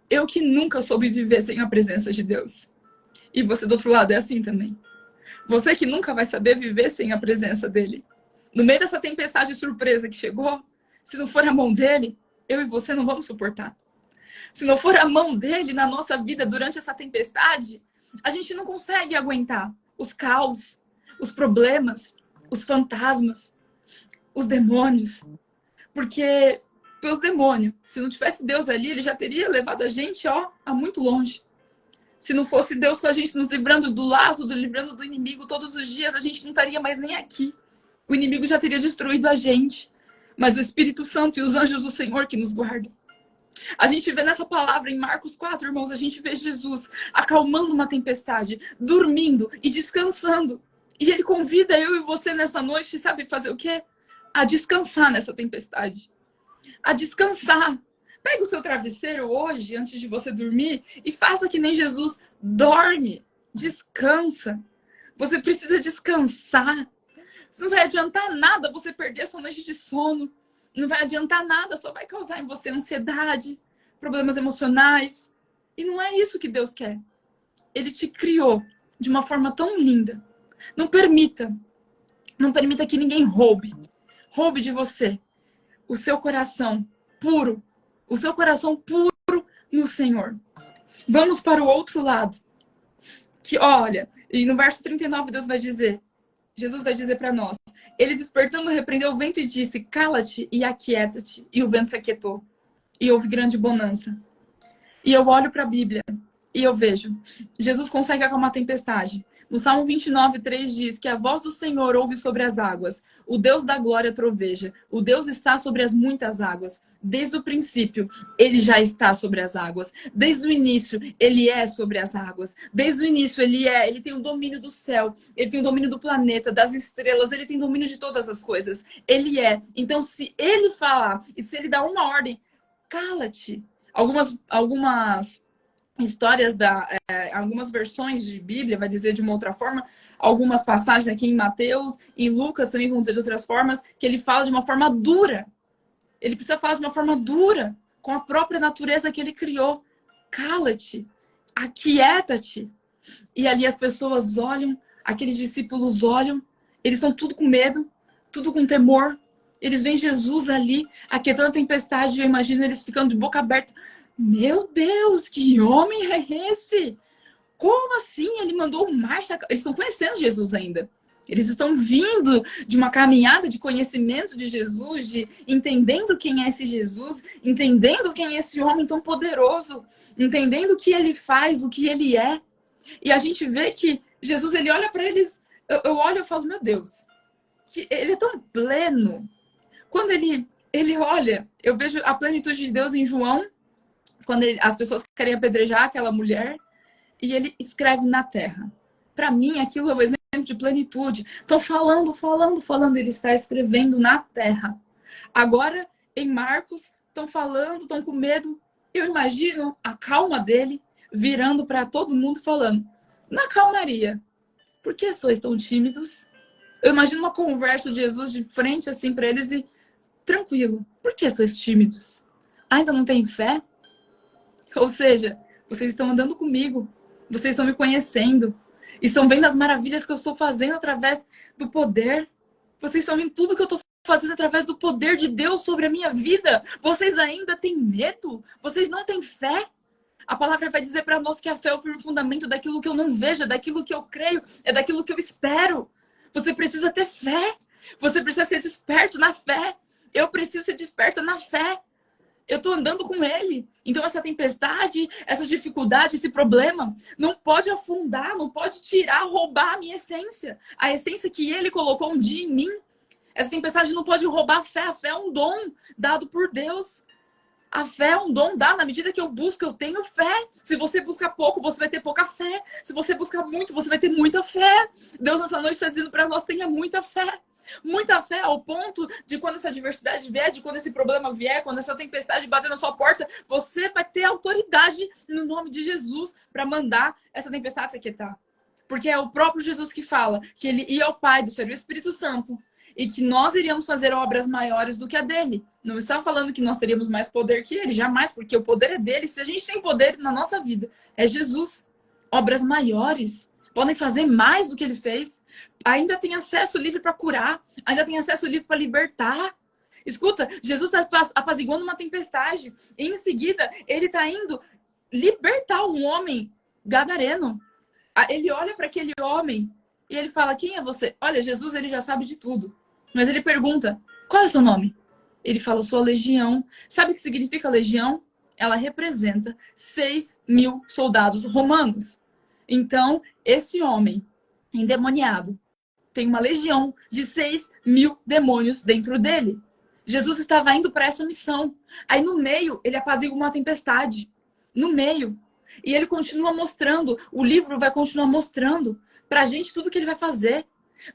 Speaker 2: Eu que nunca soube viver sem a presença de Deus. E você do outro lado é assim também. Você que nunca vai saber viver sem a presença dele. No meio dessa tempestade surpresa que chegou, se não for a mão dele, eu e você não vamos suportar. Se não for a mão dele na nossa vida durante essa tempestade, a gente não consegue aguentar os caos, os problemas, os fantasmas, os demônios. Porque pelo demônio, se não tivesse Deus ali, ele já teria levado a gente, a muito longe. Se não fosse Deus com a gente nos livrando do laço, livrando do inimigo todos os dias, a gente não estaria mais nem aqui. O inimigo já teria destruído a gente. Mas o Espírito Santo e os anjos do Senhor que nos guardam. A gente vê nessa palavra em Marcos 4, irmãos, a gente vê Jesus acalmando uma tempestade, dormindo e descansando. E ele convida eu e você nessa noite, sabe fazer o quê? A descansar nessa tempestade. A descansar. Pega o seu travesseiro hoje, antes de você dormir, e faça que nem Jesus. Dorme. Descansa. Você precisa descansar. Não vai adiantar nada você perder sua noite de sono. Não vai adiantar nada, só vai causar em você ansiedade, problemas emocionais. E não é isso que Deus quer. Ele te criou de uma forma tão linda. Não permita que ninguém roube de você o seu coração puro, o seu coração puro no Senhor. Vamos para o outro lado. Que olha, e no verso 39 Jesus vai dizer para nós: ele despertando repreendeu o vento e disse: cala-te e aquieta-te. E o vento se aquietou. E houve grande bonança. E eu olho para a Bíblia e eu vejo, Jesus consegue acalmar a tempestade. No Salmo 29, 3 diz que a voz do Senhor ouve sobre as águas. O Deus da glória troveja. O Deus está sobre as muitas águas. Desde o princípio, ele já está sobre as águas. Desde o início, ele é sobre as águas. Desde o início, ele tem o domínio do céu. Ele tem o domínio do planeta, das estrelas. Ele tem domínio de todas as coisas. Ele é. Então, se ele falar e se ele dá uma ordem, cala-te. Algumas histórias algumas versões de Bíblia vai dizer de uma outra forma, algumas passagens aqui em Mateus e Lucas também vão dizer de outras formas, que ele fala de uma forma dura. Ele precisa falar de uma forma dura, com a própria natureza que ele criou. Cala-te, aquieta-te. E ali as pessoas olham, aqueles discípulos olham, eles estão tudo com medo, tudo com temor. Eles veem Jesus ali, aquietando a tempestade, e eu imagino eles ficando de boca aberta. Meu Deus, que homem é esse? Como assim? Ele mandou o mar... Eles estão conhecendo Jesus ainda. Eles estão vindo de uma caminhada de conhecimento de Jesus, de entendendo quem é esse Jesus, entendendo quem é esse homem tão poderoso, entendendo o que ele faz, o que ele é. E a gente vê que Jesus, ele olha para eles, eu olho e falo, meu Deus, que ele é tão pleno. Quando ele olha, eu vejo a plenitude de Deus em João, quando as pessoas querem apedrejar aquela mulher, e ele escreve na terra. Para mim, aquilo é o exemplo de plenitude. Estão falando, ele está escrevendo na terra. Agora, em Marcos, estão falando, estão com medo. Eu imagino a calma dele virando para todo mundo falando, na calmaria, por que sois tão tímidos? Eu imagino uma conversa de Jesus de frente assim para eles e tranquilo, por que sois tímidos? Ainda não tem fé? Ou seja, vocês estão andando comigo, vocês estão me conhecendo, estão vendo as maravilhas que eu estou fazendo através do poder. Vocês estão vendo tudo que eu estou fazendo através do poder de Deus sobre a minha vida. Vocês ainda têm medo? Vocês não têm fé? A palavra vai dizer para nós que a fé é o firme fundamento daquilo que eu não vejo, é daquilo que eu creio, é daquilo que eu espero. Você precisa ter fé. Você precisa ser desperto na fé. Eu preciso ser desperta na fé. Eu estou andando com ele. Então essa tempestade, essa dificuldade, esse problema não pode afundar, não pode tirar, roubar a minha essência. A essência que ele colocou um dia em mim. Essa tempestade não pode roubar a fé. A fé é um dom dado por Deus. A fé é um dom dado. Na medida que eu busco, eu tenho fé. Se você busca pouco, você vai ter pouca fé. Se você busca muito, você vai ter muita fé. Deus, nessa noite, está dizendo para nós, tenha muita fé. Muita fé ao ponto de quando essa adversidade vier, de quando esse problema vier, quando essa tempestade bater na sua porta, você vai ter autoridade no nome de Jesus para mandar essa tempestade se aquietar. Porque é o próprio Jesus que fala que ele ia ao Pai, desceria o Espírito Santo, e que nós iríamos fazer obras maiores do que a dele. Não está falando que nós teríamos mais poder que ele, jamais, porque o poder é dele. Se a gente tem poder na nossa vida, é Jesus. Obras maiores. Podem fazer mais do que ele fez. Ainda tem acesso livre para curar. Ainda tem acesso livre para libertar. Escuta, Jesus está apaziguando uma tempestade. E em seguida, ele está indo libertar um homem gadareno. Ele olha para aquele homem e ele fala, quem é você? Olha, Jesus, ele já sabe de tudo. Mas ele pergunta, qual é o seu nome? Ele fala, sua legião. Sabe o que significa legião? Ela representa 6.000 soldados romanos. Então, esse homem endemoniado tem uma legião de 6.000 demônios dentro dele. Jesus estava indo para essa missão. Aí no meio, ele apazigua uma tempestade. No meio. E ele continua mostrando, o livro vai continuar mostrando pra gente tudo que ele vai fazer.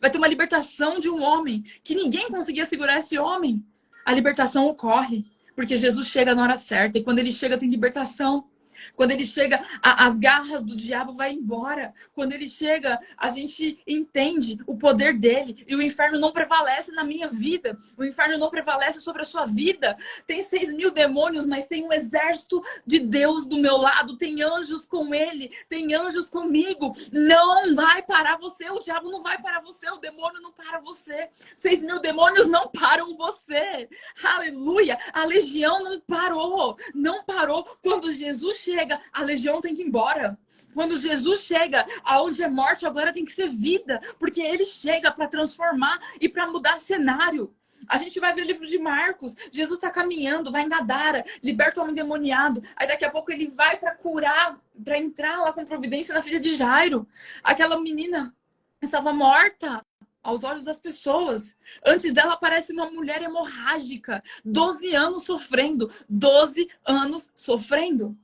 Speaker 2: Vai ter uma libertação de um homem que ninguém conseguia segurar esse homem. A libertação ocorre porque Jesus chega na hora certa. E quando ele chega, tem libertação. Quando ele chega, as garras do diabo vai embora. Quando ele chega, a gente entende o poder dele. E o inferno não prevalece na minha vida. O inferno não prevalece sobre a sua vida. Tem 6.000 demônios, mas tem um exército de Deus do meu lado. Tem anjos com ele. Tem anjos comigo. Não vai parar você. O diabo não vai parar você. O demônio não para você. 6.000 demônios não param você. Aleluia. A legião não parou. Não parou. Quando Jesus chega, a legião tem que ir embora. Quando Jesus chega, aonde é morte, agora tem que ser vida. Porque ele chega para transformar e para mudar cenário. A gente vai ver o livro de Marcos. Jesus está caminhando, vai em Gadara, liberta o homem endemoniado. Aí daqui a pouco ele vai para curar, para entrar lá com providência na filha de Jairo. Aquela menina estava morta aos olhos das pessoas. Antes dela aparece uma mulher hemorrágica. 12 anos sofrendo. 12 anos sofrendo.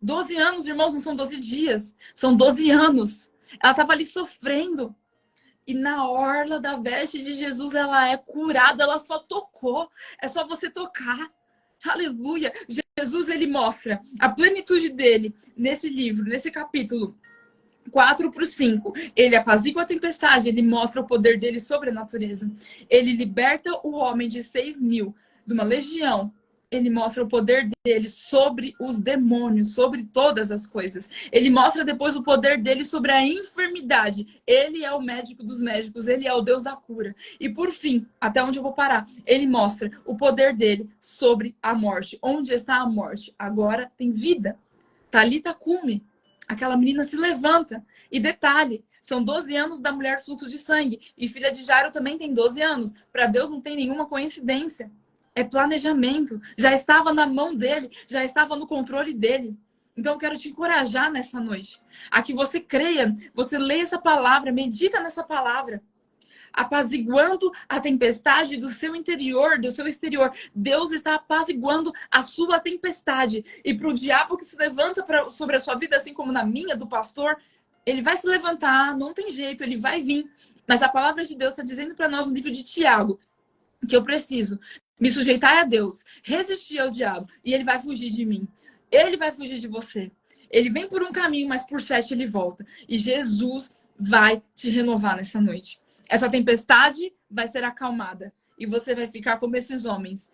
Speaker 2: 12 anos, irmãos, não são 12 dias. São 12 anos. Ela estava ali sofrendo. E na orla da veste de Jesus, ela é curada. Ela só tocou. É só você tocar. Aleluia. Jesus, ele mostra a plenitude dele nesse livro, nesse capítulo 4-5. Ele apazigua a tempestade. Ele mostra o poder dele sobre a natureza. Ele liberta o homem de 6.000 de uma legião. Ele mostra o poder dele sobre os demônios, sobre todas as coisas. Ele mostra depois o poder dele sobre a enfermidade. Ele é o médico dos médicos, ele é o Deus da cura. E por fim, até onde eu vou parar, ele mostra o poder dele sobre a morte. Onde está a morte? Agora tem vida. Talita cume. Aquela menina se levanta. E detalhe, são 12 anos da mulher fluxo de sangue. E filha de Jairo também tem 12 anos. Para Deus não tem nenhuma coincidência. É planejamento. Já estava na mão dele. Já estava no controle dele. Então eu quero te encorajar nessa noite. A que você creia, você lê essa palavra, medita nessa palavra. Apaziguando a tempestade do seu interior, do seu exterior. Deus está apaziguando a sua tempestade. E para o diabo que se levanta sobre a sua vida, assim como na minha, do pastor, ele vai se levantar, não tem jeito, ele vai vir. Mas a palavra de Deus está dizendo para nós no livro de Tiago que eu preciso me sujeitar a Deus, resistir ao diabo, e ele vai fugir de mim. Ele vai fugir de você. Ele vem por um caminho, mas por 7 ele volta. E Jesus vai te renovar nessa noite. Essa tempestade vai ser acalmada. E você vai ficar como esses homens.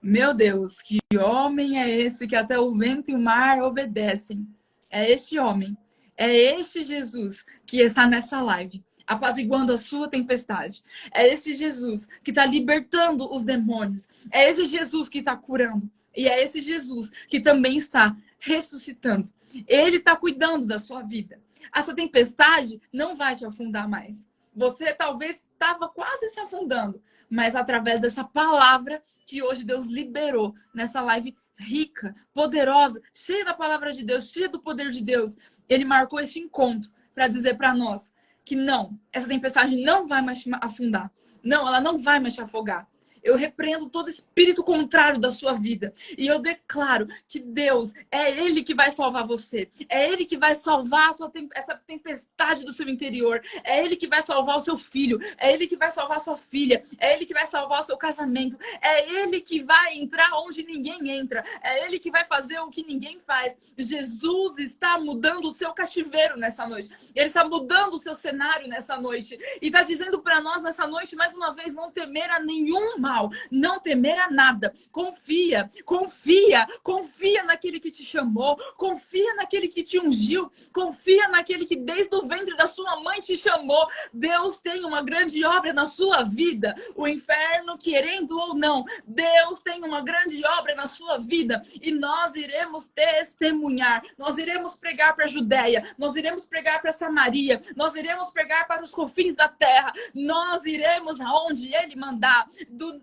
Speaker 2: Meu Deus, que homem é esse que até o vento e o mar obedecem? É este homem. É este Jesus que está nessa live, apaziguando a sua tempestade. É esse Jesus que está libertando os demônios. É esse Jesus que está curando. E é esse Jesus que também está ressuscitando. Ele está cuidando da sua vida. Essa tempestade não vai te afundar mais. Você talvez estava quase se afundando, mas através dessa palavra que hoje Deus liberou nessa live rica, poderosa, cheia da palavra de Deus, cheia do poder de Deus, ele marcou este encontro para dizer para nós que não, essa tempestade não vai mais te afundar. Não, ela não vai mais te afogar. Eu repreendo todo espírito contrário da sua vida. E eu declaro que Deus, é Ele que vai salvar você. É Ele que vai salvar essa tempestade do seu interior. É Ele que vai salvar o seu filho. É Ele que vai salvar a sua filha. É Ele que vai salvar o seu casamento. É Ele que vai entrar onde ninguém entra. É Ele que vai fazer o que ninguém faz. Jesus está mudando o seu cativeiro nessa noite. Ele está mudando o seu cenário nessa noite. E está dizendo para nós nessa noite, mais uma vez, não temer a nenhum mal. Não temer a nada. Confia, confia, confia naquele que te chamou, confia naquele que te ungiu, confia naquele que desde o ventre da sua mãe te chamou. Deus tem uma grande obra na sua vida. O inferno, querendo ou não, Deus tem uma grande obra na sua vida. E nós iremos testemunhar. Nós iremos pregar para a Judéia. Nós iremos pregar para Samaria. Nós iremos pregar para os confins da terra. Nós iremos aonde Ele mandar.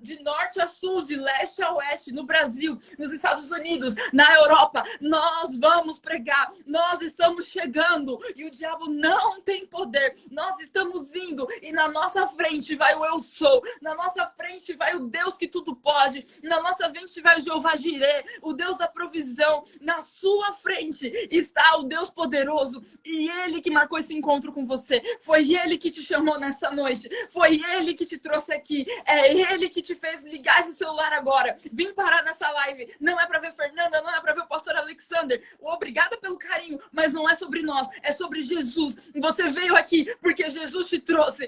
Speaker 2: De norte a sul, de leste a oeste, no Brasil, nos Estados Unidos, na Europa, nós vamos pregar, nós estamos chegando e o diabo não tem poder, nós estamos indo e na nossa frente vai o eu sou, na nossa frente vai o Deus que tudo pode, na nossa frente vai o Jeová Jireh, o Deus da provisão, na sua frente está o Deus poderoso e Ele que marcou esse encontro com você, foi Ele que te chamou nessa noite, foi Ele que te trouxe aqui, é Ele que te fez ligar esse celular agora, vim parar nessa live, não é para ver Fernanda, não é para ver o pastor Alexander, obrigada pelo carinho, mas não é sobre nós, é sobre Jesus, você veio aqui porque Jesus te trouxe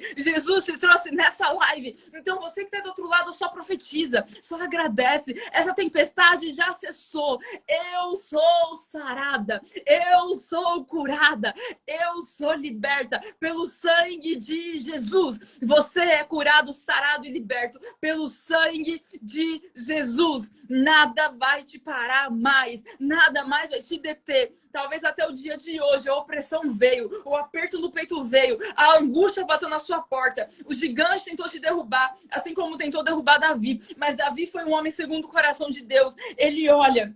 Speaker 2: nessa live, então você que está do outro lado só profetiza, só agradece, essa tempestade já cessou, eu sou sarada, eu sou curada, eu sou liberta pelo sangue de Jesus, você é curado, sarado e liberto pelo sangue de Jesus. Nada vai te parar mais. Nada mais vai te deter. Talvez até o dia de hoje a opressão veio, o aperto no peito veio, a angústia bateu na sua porta, o gigante tentou te derrubar, assim como tentou derrubar Davi. Mas Davi foi um homem segundo o coração de Deus. Ele olha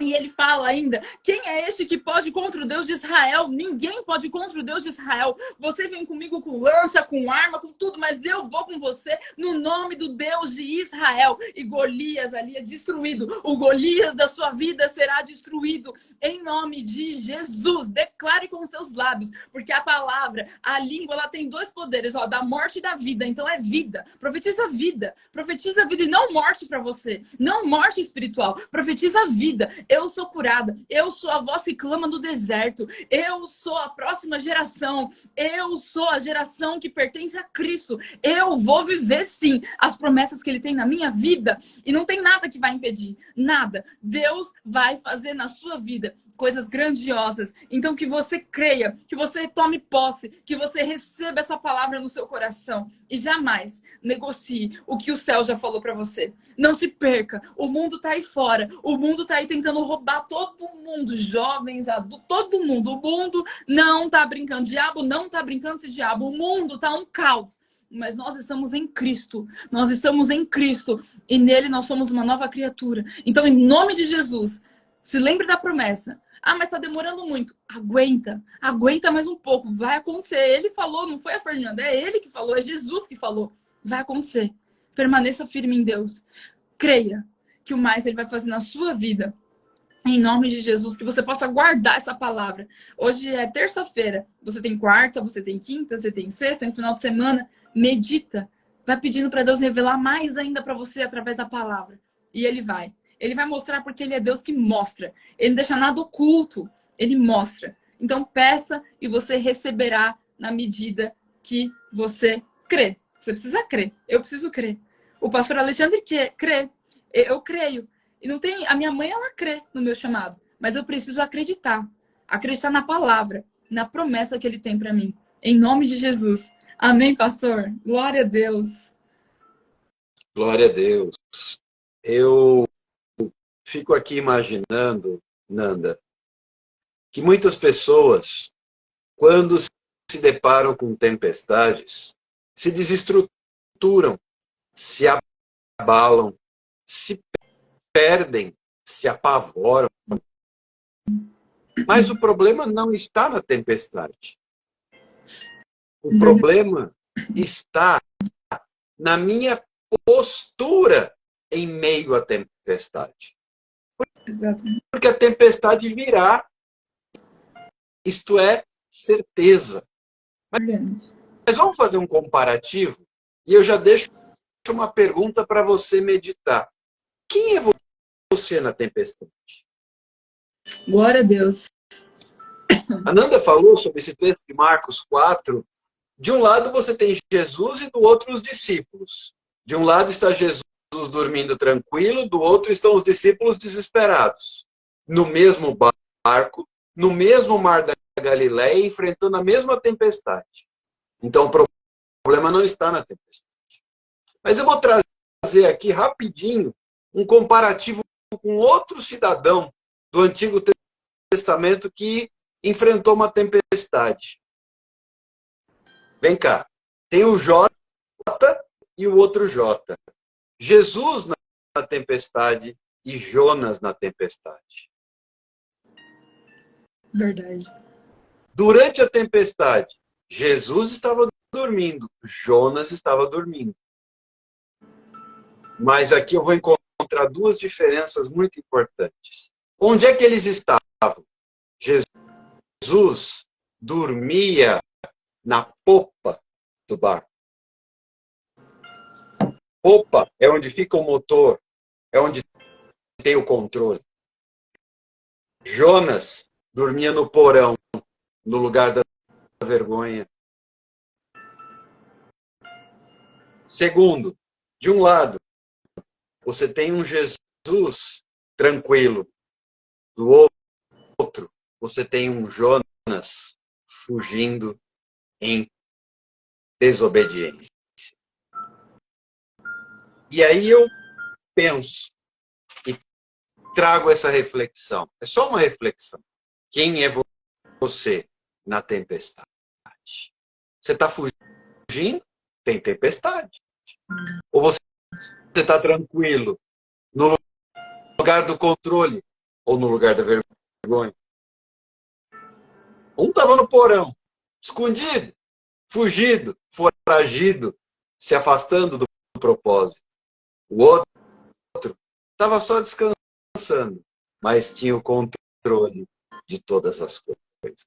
Speaker 2: e ele fala ainda, quem é este que pode contra o Deus de Israel? Ninguém pode contra o Deus de Israel. Você vem comigo com lança, com arma, com tudo, mas eu vou com você no nome do Deus de Israel. E Golias ali é destruído. O Golias da sua vida será destruído em nome de Jesus. Declare com os seus lábios, porque a palavra, a língua, ela tem dois poderes, ó, da morte e da vida. Então é vida. Profetiza vida. Profetiza vida e não morte para você. Não morte espiritual. Profetiza vida. Eu sou curada, eu sou a voz que clama no deserto, eu sou a próxima geração, eu sou a geração que pertence a Cristo, eu vou viver sim as promessas que Ele tem na minha vida e não tem nada que vai impedir, nada. Deus vai fazer na sua vida coisas grandiosas, então que você creia, que você tome posse, que você receba essa palavra no seu coração e jamais negocie o que o céu já falou para você. Não se perca, o mundo tá aí fora, o mundo tá aí tentando roubar todo mundo, jovens, adultos, todo mundo. O mundo não tá brincando, o diabo não tá brincando esse diabo, o mundo tá um caos. Mas nós estamos em Cristo, nós estamos em Cristo e nele nós somos uma nova criatura. Então, em nome de Jesus, se lembre da promessa. Ah, mas tá demorando muito. Aguenta, aguenta mais um pouco, vai acontecer. Ele falou, não foi a Fernanda, é ele que falou, é Jesus que falou. Vai acontecer. Permaneça firme em Deus. Creia que o mais Ele vai fazer na sua vida. Em nome de Jesus, que você possa guardar essa palavra. Hoje é terça-feira. Você tem quarta, você tem quinta, você tem sexta, tem final de semana. Medita. Vai pedindo para Deus revelar mais ainda para você através da palavra. E Ele vai. Ele vai mostrar porque Ele é Deus que mostra. Ele não deixa nada oculto. Ele mostra. Então peça e você receberá na medida que você crê. Você precisa crer. Eu preciso crer. O pastor Alexandre crê. Eu creio. E não tem. A minha mãe, ela crê no meu chamado. Mas eu preciso acreditar. Acreditar na palavra, na promessa que Ele tem para mim. Em nome de Jesus. Amém, pastor? Glória a Deus.
Speaker 1: Glória a Deus. Eu fico aqui imaginando, Nanda, que muitas pessoas, quando se deparam com tempestades, se desestruturam, se abalam, se perdem, se apavoram. Mas o problema não está na tempestade. O problema está na minha postura em meio à tempestade.
Speaker 2: Exatamente.
Speaker 1: Porque a tempestade virá. Isto é certeza. Mas vamos fazer um comparativo? E eu já deixo uma pergunta para você meditar. Quem é você na tempestade?
Speaker 2: Glória a Deus.
Speaker 1: A Nanda falou sobre esse texto de Marcos 4. De um lado você tem Jesus e do outro os discípulos. De um lado está Jesus dormindo tranquilo, do outro estão os discípulos desesperados. No mesmo barco, no mesmo mar da Galileia, enfrentando a mesma tempestade. Então o problema não está na tempestade. Mas eu vou trazer aqui rapidinho um comparativo com outro cidadão do Antigo Testamento que enfrentou uma tempestade. Vem cá. Tem o J e o outro J. Jesus na tempestade e Jonas na tempestade.
Speaker 2: Verdade.
Speaker 1: Durante a tempestade, Jesus estava dormindo, Jonas estava dormindo. Mas aqui eu vou encontrar duas diferenças muito importantes. Onde é que eles estavam? Jesus dormia na popa do barco. Popa é onde fica o motor, é onde tem o controle. Jonas dormia no porão, no lugar da vergonha. Segundo, de um lado, você tem um Jesus tranquilo. Do outro, você tem um Jonas fugindo em desobediência. E aí eu penso e trago essa reflexão. É só uma reflexão. Quem é você na tempestade? Você está fugindo? Tem tempestade. Ou você está tranquilo no lugar do controle ou no lugar da vergonha? Um estava no porão, escondido, fugido, foragido, se afastando do propósito. O outro estava só descansando, mas tinha o controle de todas as coisas.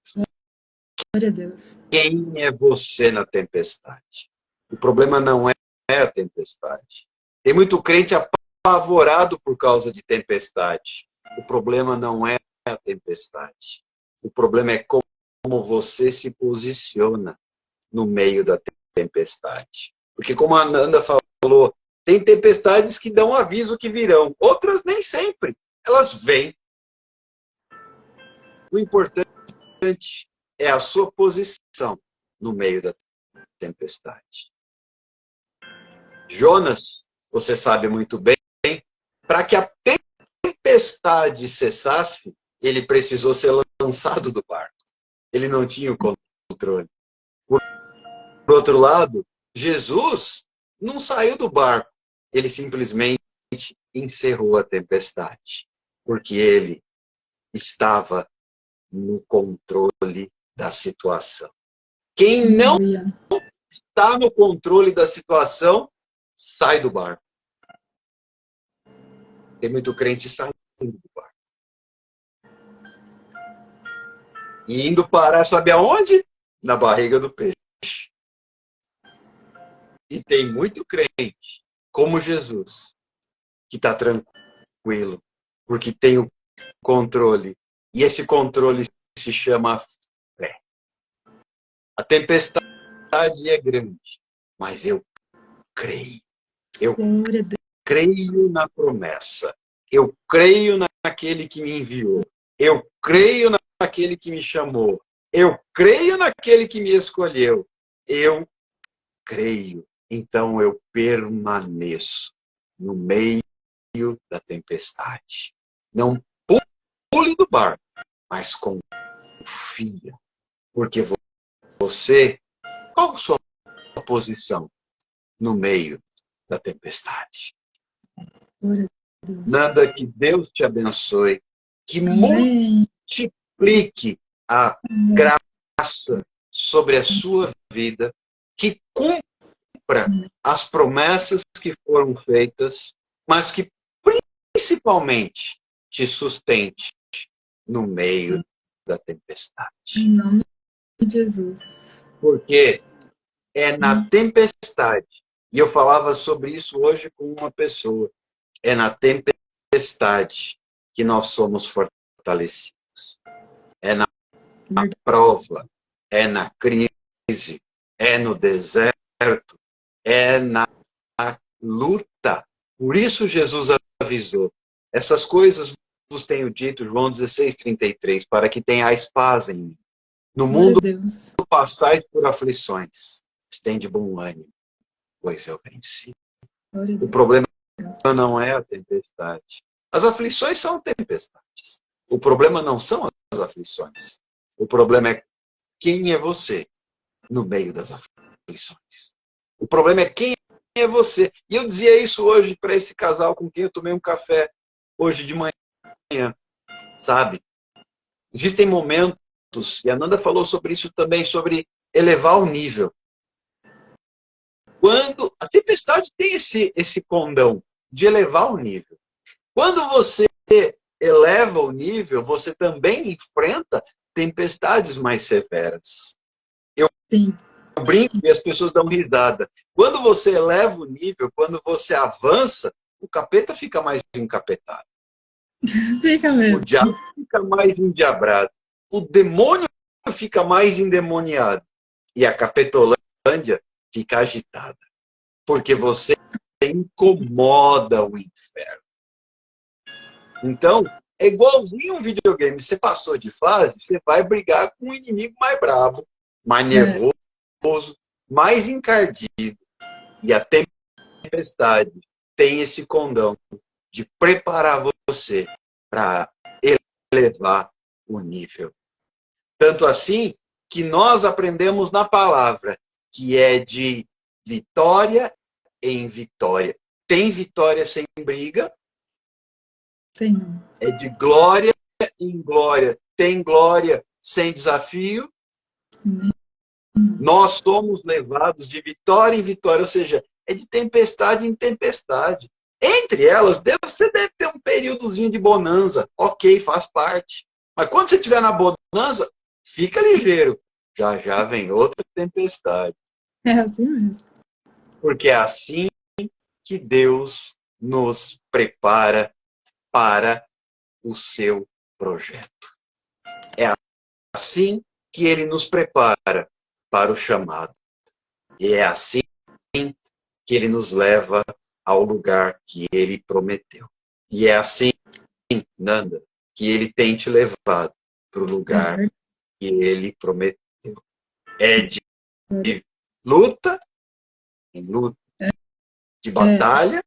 Speaker 2: Glória a Deus.
Speaker 1: Quem é você na tempestade? O problema não é a tempestade. Tem muito crente apavorado por causa de tempestade. O problema não é a tempestade. O problema é como você se posiciona no meio da tempestade. Porque como a Nanda falou, tem tempestades que dão aviso que virão. Outras nem sempre. Elas vêm. O importante é a sua posição no meio da tempestade. Jonas, você sabe muito bem, para que a tempestade cessasse, ele precisou ser lançado do barco. Ele não tinha o controle. Por outro lado, Jesus não saiu do barco. Ele simplesmente encerrou a tempestade, porque ele estava no controle da situação. Quem não está no controle da situação, sai do barco. Tem muito crente saindo do barco. E indo parar, sabe aonde? Na barriga do peixe. E tem muito crente, como Jesus, que está tranquilo, porque tem o controle. E esse controle se chama fé. A tempestade é grande, mas eu creio. Eu creio na promessa. Eu creio naquele que me enviou. Eu creio naquele que me chamou. Eu creio naquele que me escolheu. Eu creio. Então eu permaneço no meio da tempestade. Não pule do barco, mas confia. Porque você, qual a sua posição no meio da tempestade? Nanda, que Deus te abençoe, que multiplique a graça sobre a sua vida, que cumpra as promessas que foram feitas, mas que principalmente te sustente no meio da tempestade.
Speaker 2: Em nome de Jesus.
Speaker 1: Porque é na tempestade, e eu falava sobre isso hoje com uma pessoa, é na tempestade que nós somos fortalecidos. É na prova, é na crise, é no deserto, é na luta. Por isso Jesus avisou. Essas coisas vos tenho dito, João 16:33, para que tenhais paz em mim. No mundo passais por aflições, estende bom ânimo, pois eu venci. O problema não é a tempestade. As aflições são tempestades. O problema não são as aflições. O problema é quem é você no meio das aflições. O problema é quem é você. E eu dizia isso hoje para esse casal com quem eu tomei um café hoje de manhã. Sabe? Existem momentos, e a Nanda falou sobre isso também, sobre elevar o nível. Quando a tempestade tem esse condão de elevar o nível. Quando você eleva o nível, você também enfrenta tempestades mais severas. Eu brinco e as pessoas dão risada. Quando você eleva o nível, quando você avança, o capeta fica mais encapetado.
Speaker 2: Fica mesmo.
Speaker 1: O diabo fica mais endiabrado. O demônio fica mais endemoniado. E a capetolândia fica agitada. Porque você incomoda o inferno. Então, é igualzinho um videogame. Você passou de fase, você vai brigar com um inimigo mais bravo, mais nervoso, mais encardido. E a tempestade tem esse condão de preparar você para elevar o nível. Tanto assim que nós aprendemos na palavra, que é de vitória em vitória. Tem vitória sem briga?
Speaker 2: Tem.
Speaker 1: É de glória em glória. Tem glória sem desafio? Nós somos levados de vitória em vitória, ou seja, é de tempestade em tempestade. Entre elas, você deve ter um períodozinho de bonança. Ok, faz parte. Mas quando você estiver na bonança, fica ligeiro. Já já vem outra tempestade.
Speaker 2: É assim mesmo.
Speaker 1: Porque é assim que Deus nos prepara para o seu projeto. É assim que Ele nos prepara para o chamado. E é assim que Ele nos leva ao lugar que Ele prometeu. E é assim, Nanda, que Ele tem te levado para o lugar que Ele prometeu. É de luta em luta, de batalha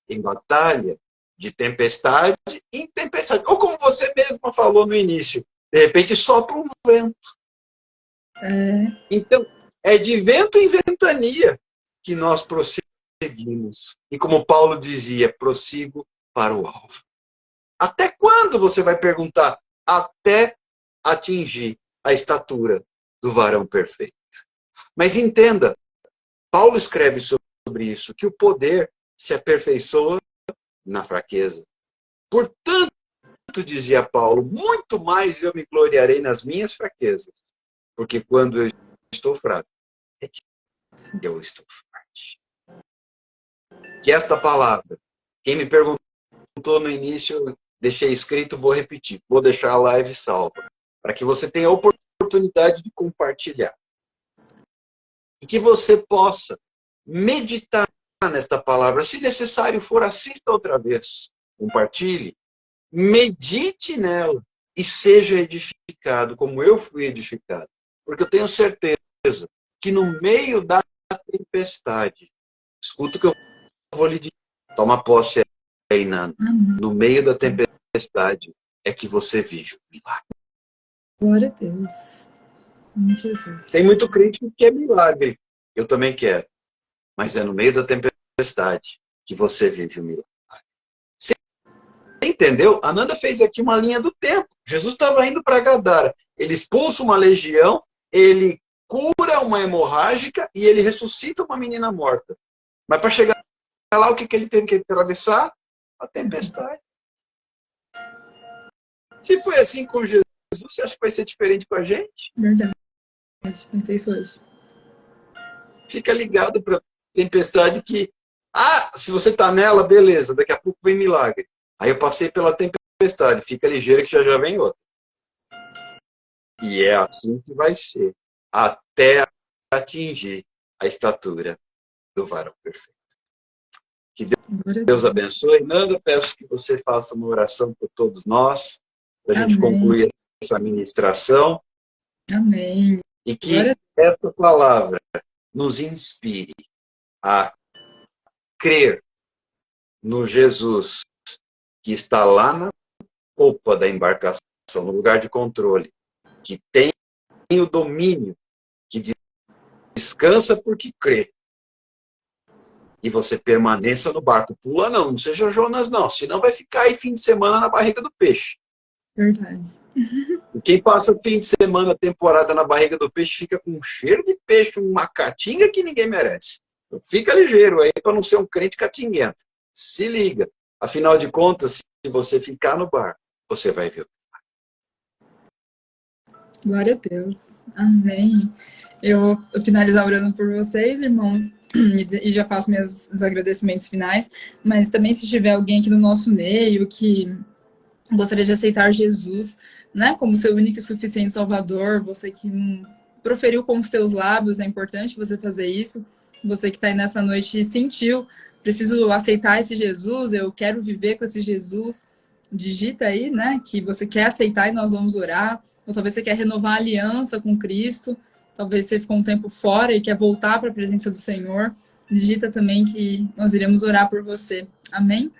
Speaker 1: em batalha, de tempestade em tempestade. Ou como você mesma falou no início, de repente sopra um vento. Então, é de vento em ventania que nós prosseguimos. E como Paulo dizia, prossigo para o alvo. Até quando você vai perguntar? Até atingir a estatura do varão perfeito. Mas entenda, Paulo escreve sobre isso, que o poder se aperfeiçoa na fraqueza. Portanto, dizia Paulo, muito mais eu me gloriarei nas minhas fraquezas, porque quando eu estou fraco, é que eu estou forte. Que esta palavra, quem me perguntou no início, eu deixei escrito, vou repetir, vou deixar a live salva, para que você tenha a oportunidade de compartilhar. E que você possa meditar nesta palavra. Se necessário for, assista outra vez. Compartilhe. Medite nela. E seja edificado, como eu fui edificado. Porque eu tenho certeza que no meio da tempestade, escuta o que eu vou lhe dizer. Toma posse aí, Nanda. No meio da tempestade é que você vive o milagre.
Speaker 2: Glória a Deus. Jesus.
Speaker 1: Tem muito crítico que é milagre. Eu também quero. Mas é no meio da tempestade que você vive o milagre. Você entendeu? A Nanda fez aqui uma linha do tempo. Jesus estava indo para Gadara. Ele expulsa uma legião, ele cura uma hemorrágica e ele ressuscita uma menina morta. Mas para chegar lá, o que ele tem que atravessar? A tempestade. Se foi assim com Jesus, você acha que vai ser diferente com a gente?
Speaker 2: Verdade. Pensei isso hoje.
Speaker 1: Fica ligado para a tempestade que... se você está nela, beleza, daqui a pouco vem milagre. Aí eu passei pela tempestade, fica ligeiro que já vem outra. E é assim que vai ser, até atingir a estatura do varão perfeito. Que Deus abençoe. Nanda, peço que você faça uma oração por todos nós, para a gente concluir essa ministração.
Speaker 2: Amém.
Speaker 1: E que esta palavra nos inspire a crer no Jesus que está lá na popa da embarcação, no lugar de controle, que tem o domínio, que descansa porque crê. E você permaneça no barco. Pula não seja Jonas não, senão vai ficar aí fim de semana na barriga do peixe.
Speaker 2: Verdade.
Speaker 1: E quem passa o fim de semana, temporada na barriga do peixe, fica com um cheiro de peixe, uma catinga que ninguém merece. Então fica ligeiro aí para não ser um crente catinguento. Se liga. Afinal de contas, se você ficar no barco, você vai ver.
Speaker 2: Glória a Deus. Amém. Eu vou finalizar orando por vocês, irmãos, e já faço meus agradecimentos finais, mas também se tiver alguém aqui no nosso meio que gostaria de aceitar Jesus, né, como seu único e suficiente Salvador, você que proferiu com os teus lábios, é importante você fazer isso. Você que está aí nessa noite e sentiu, preciso aceitar esse Jesus, eu quero viver com esse Jesus. Digita aí, né, que você quer aceitar e nós vamos orar. Ou talvez você quer renovar a aliança com Cristo. Talvez você ficou um tempo fora e quer voltar para a presença do Senhor. Digita também que nós iremos orar por você. Amém?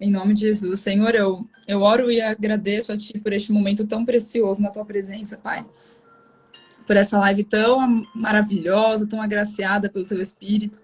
Speaker 2: Em nome de Jesus. Senhor, eu oro e agradeço a Ti por este momento tão precioso na Tua presença, Pai. Por essa live tão maravilhosa, tão agraciada pelo Teu Espírito.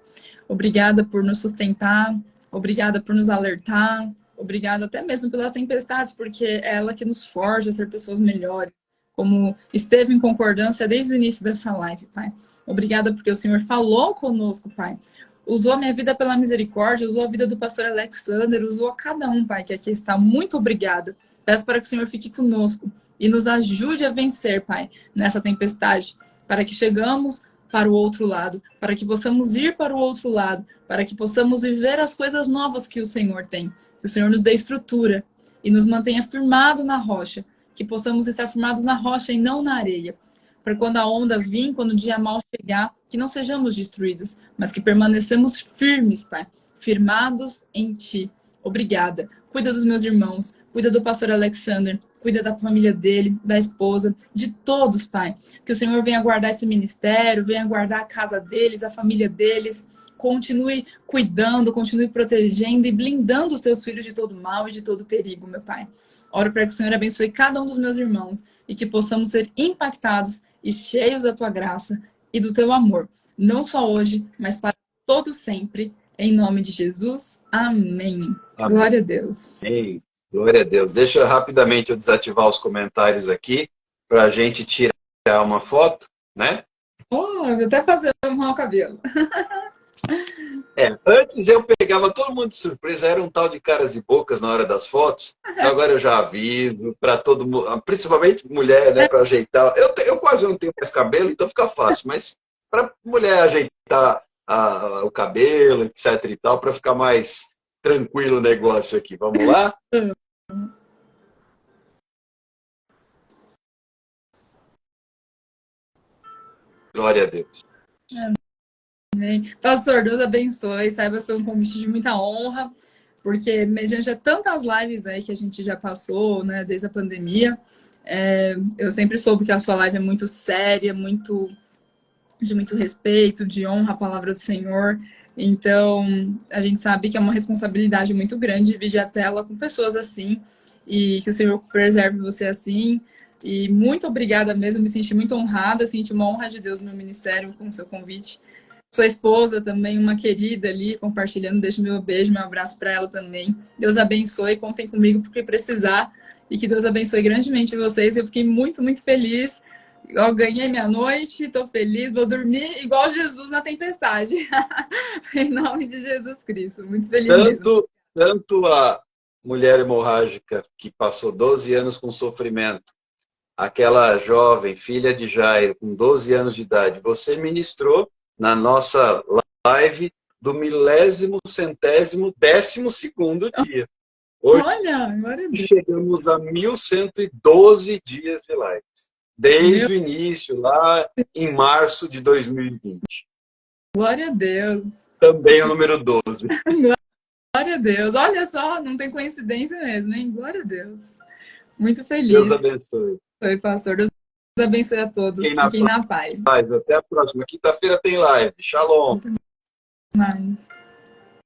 Speaker 2: Obrigada por nos sustentar. Obrigada por nos alertar. Obrigada até mesmo pelas tempestades, porque é ela que nos forja a ser pessoas melhores. Como esteve em concordância desde o início dessa live, Pai. Obrigada porque o Senhor falou conosco, Pai. Usou a minha vida pela misericórdia, usou a vida do pastor Alexander, usou a cada um, Pai, que aqui está. Muito obrigada. Peço para que o Senhor fique conosco e nos ajude a vencer, Pai, nessa tempestade, para que chegamos para o outro lado, para que possamos ir para o outro lado, para que possamos viver as coisas novas que o Senhor tem. Que o Senhor nos dê estrutura e nos mantenha firmado na rocha, que possamos estar firmados na rocha e não na areia. Para quando a onda vir, quando o dia mal chegar, que não sejamos destruídos, mas que permanecemos firmes, Pai, firmados em Ti. Obrigada. Cuida dos meus irmãos, cuida do pastor Alexander, cuida da família dele, da esposa, de todos, Pai. Que o Senhor venha guardar esse ministério, venha guardar a casa deles, a família deles. Continue cuidando, continue protegendo e blindando os teus filhos de todo mal e de todo perigo, meu Pai. Oro para que o Senhor abençoe cada um dos meus irmãos e que possamos ser impactados e cheios da tua graça e do teu amor. Não só hoje, mas para todo sempre. Em nome de Jesus. Amém. Amém. Glória a Deus.
Speaker 1: Amém. Glória a Deus. Deixa rapidamente eu desativar os comentários aqui para a gente tirar uma foto, né?
Speaker 2: Oh, eu vou até fazer arrumar o cabelo.
Speaker 1: Antes eu pegava todo mundo de surpresa, era um tal de caras e bocas na hora das fotos. Agora eu já aviso para todo mundo, principalmente mulher, né, para ajeitar. Eu quase não tenho mais cabelo, então fica fácil, mas para mulher ajeitar o cabelo, etc e tal, para ficar mais tranquilo o negócio aqui. Vamos lá? Glória a Deus.
Speaker 2: Amém. Pastor, Deus abençoe. Saiba que foi um convite de muita honra, porque mediante tantas lives aí que a gente já passou, né, desde a pandemia, eu sempre soube que a sua live é muito séria, de muito respeito, de honra à palavra do Senhor. Então, a gente sabe que é uma responsabilidade muito grande dividir a tela com pessoas assim, e que o Senhor preserve você assim. E muito obrigada mesmo, me senti muito honrada, senti uma honra de Deus no meu ministério com o seu convite. Sua esposa também, uma querida ali, compartilhando, deixo meu beijo, meu abraço para ela também. Deus abençoe, contem comigo porque precisar, e que Deus abençoe grandemente vocês. Eu fiquei muito, muito feliz Eu ganhei minha noite, estou feliz, vou dormir igual Jesus na tempestade. Em nome de Jesus Cristo. Muito feliz mesmo.
Speaker 1: Tanto a mulher hemorrágica que passou 12 anos com sofrimento, aquela jovem, filha de Jairo, com 12 anos de idade, você ministrou na nossa live do 1000º, 1012º dia. Hoje
Speaker 2: Olha, glória a Deus.
Speaker 1: chegamos a 1112 dias de lives. Desde o início, lá em março de 2020.
Speaker 2: Glória a Deus.
Speaker 1: Também o número 12.
Speaker 2: Glória a Deus. Olha só, não tem coincidência mesmo, hein? Glória a Deus. Muito feliz.
Speaker 1: Deus abençoe.
Speaker 2: Oi, pastor. Deus abençoe a todos. Fiquem na paz.
Speaker 1: Até a próxima. Quinta-feira tem live. Shalom.
Speaker 2: Até mais.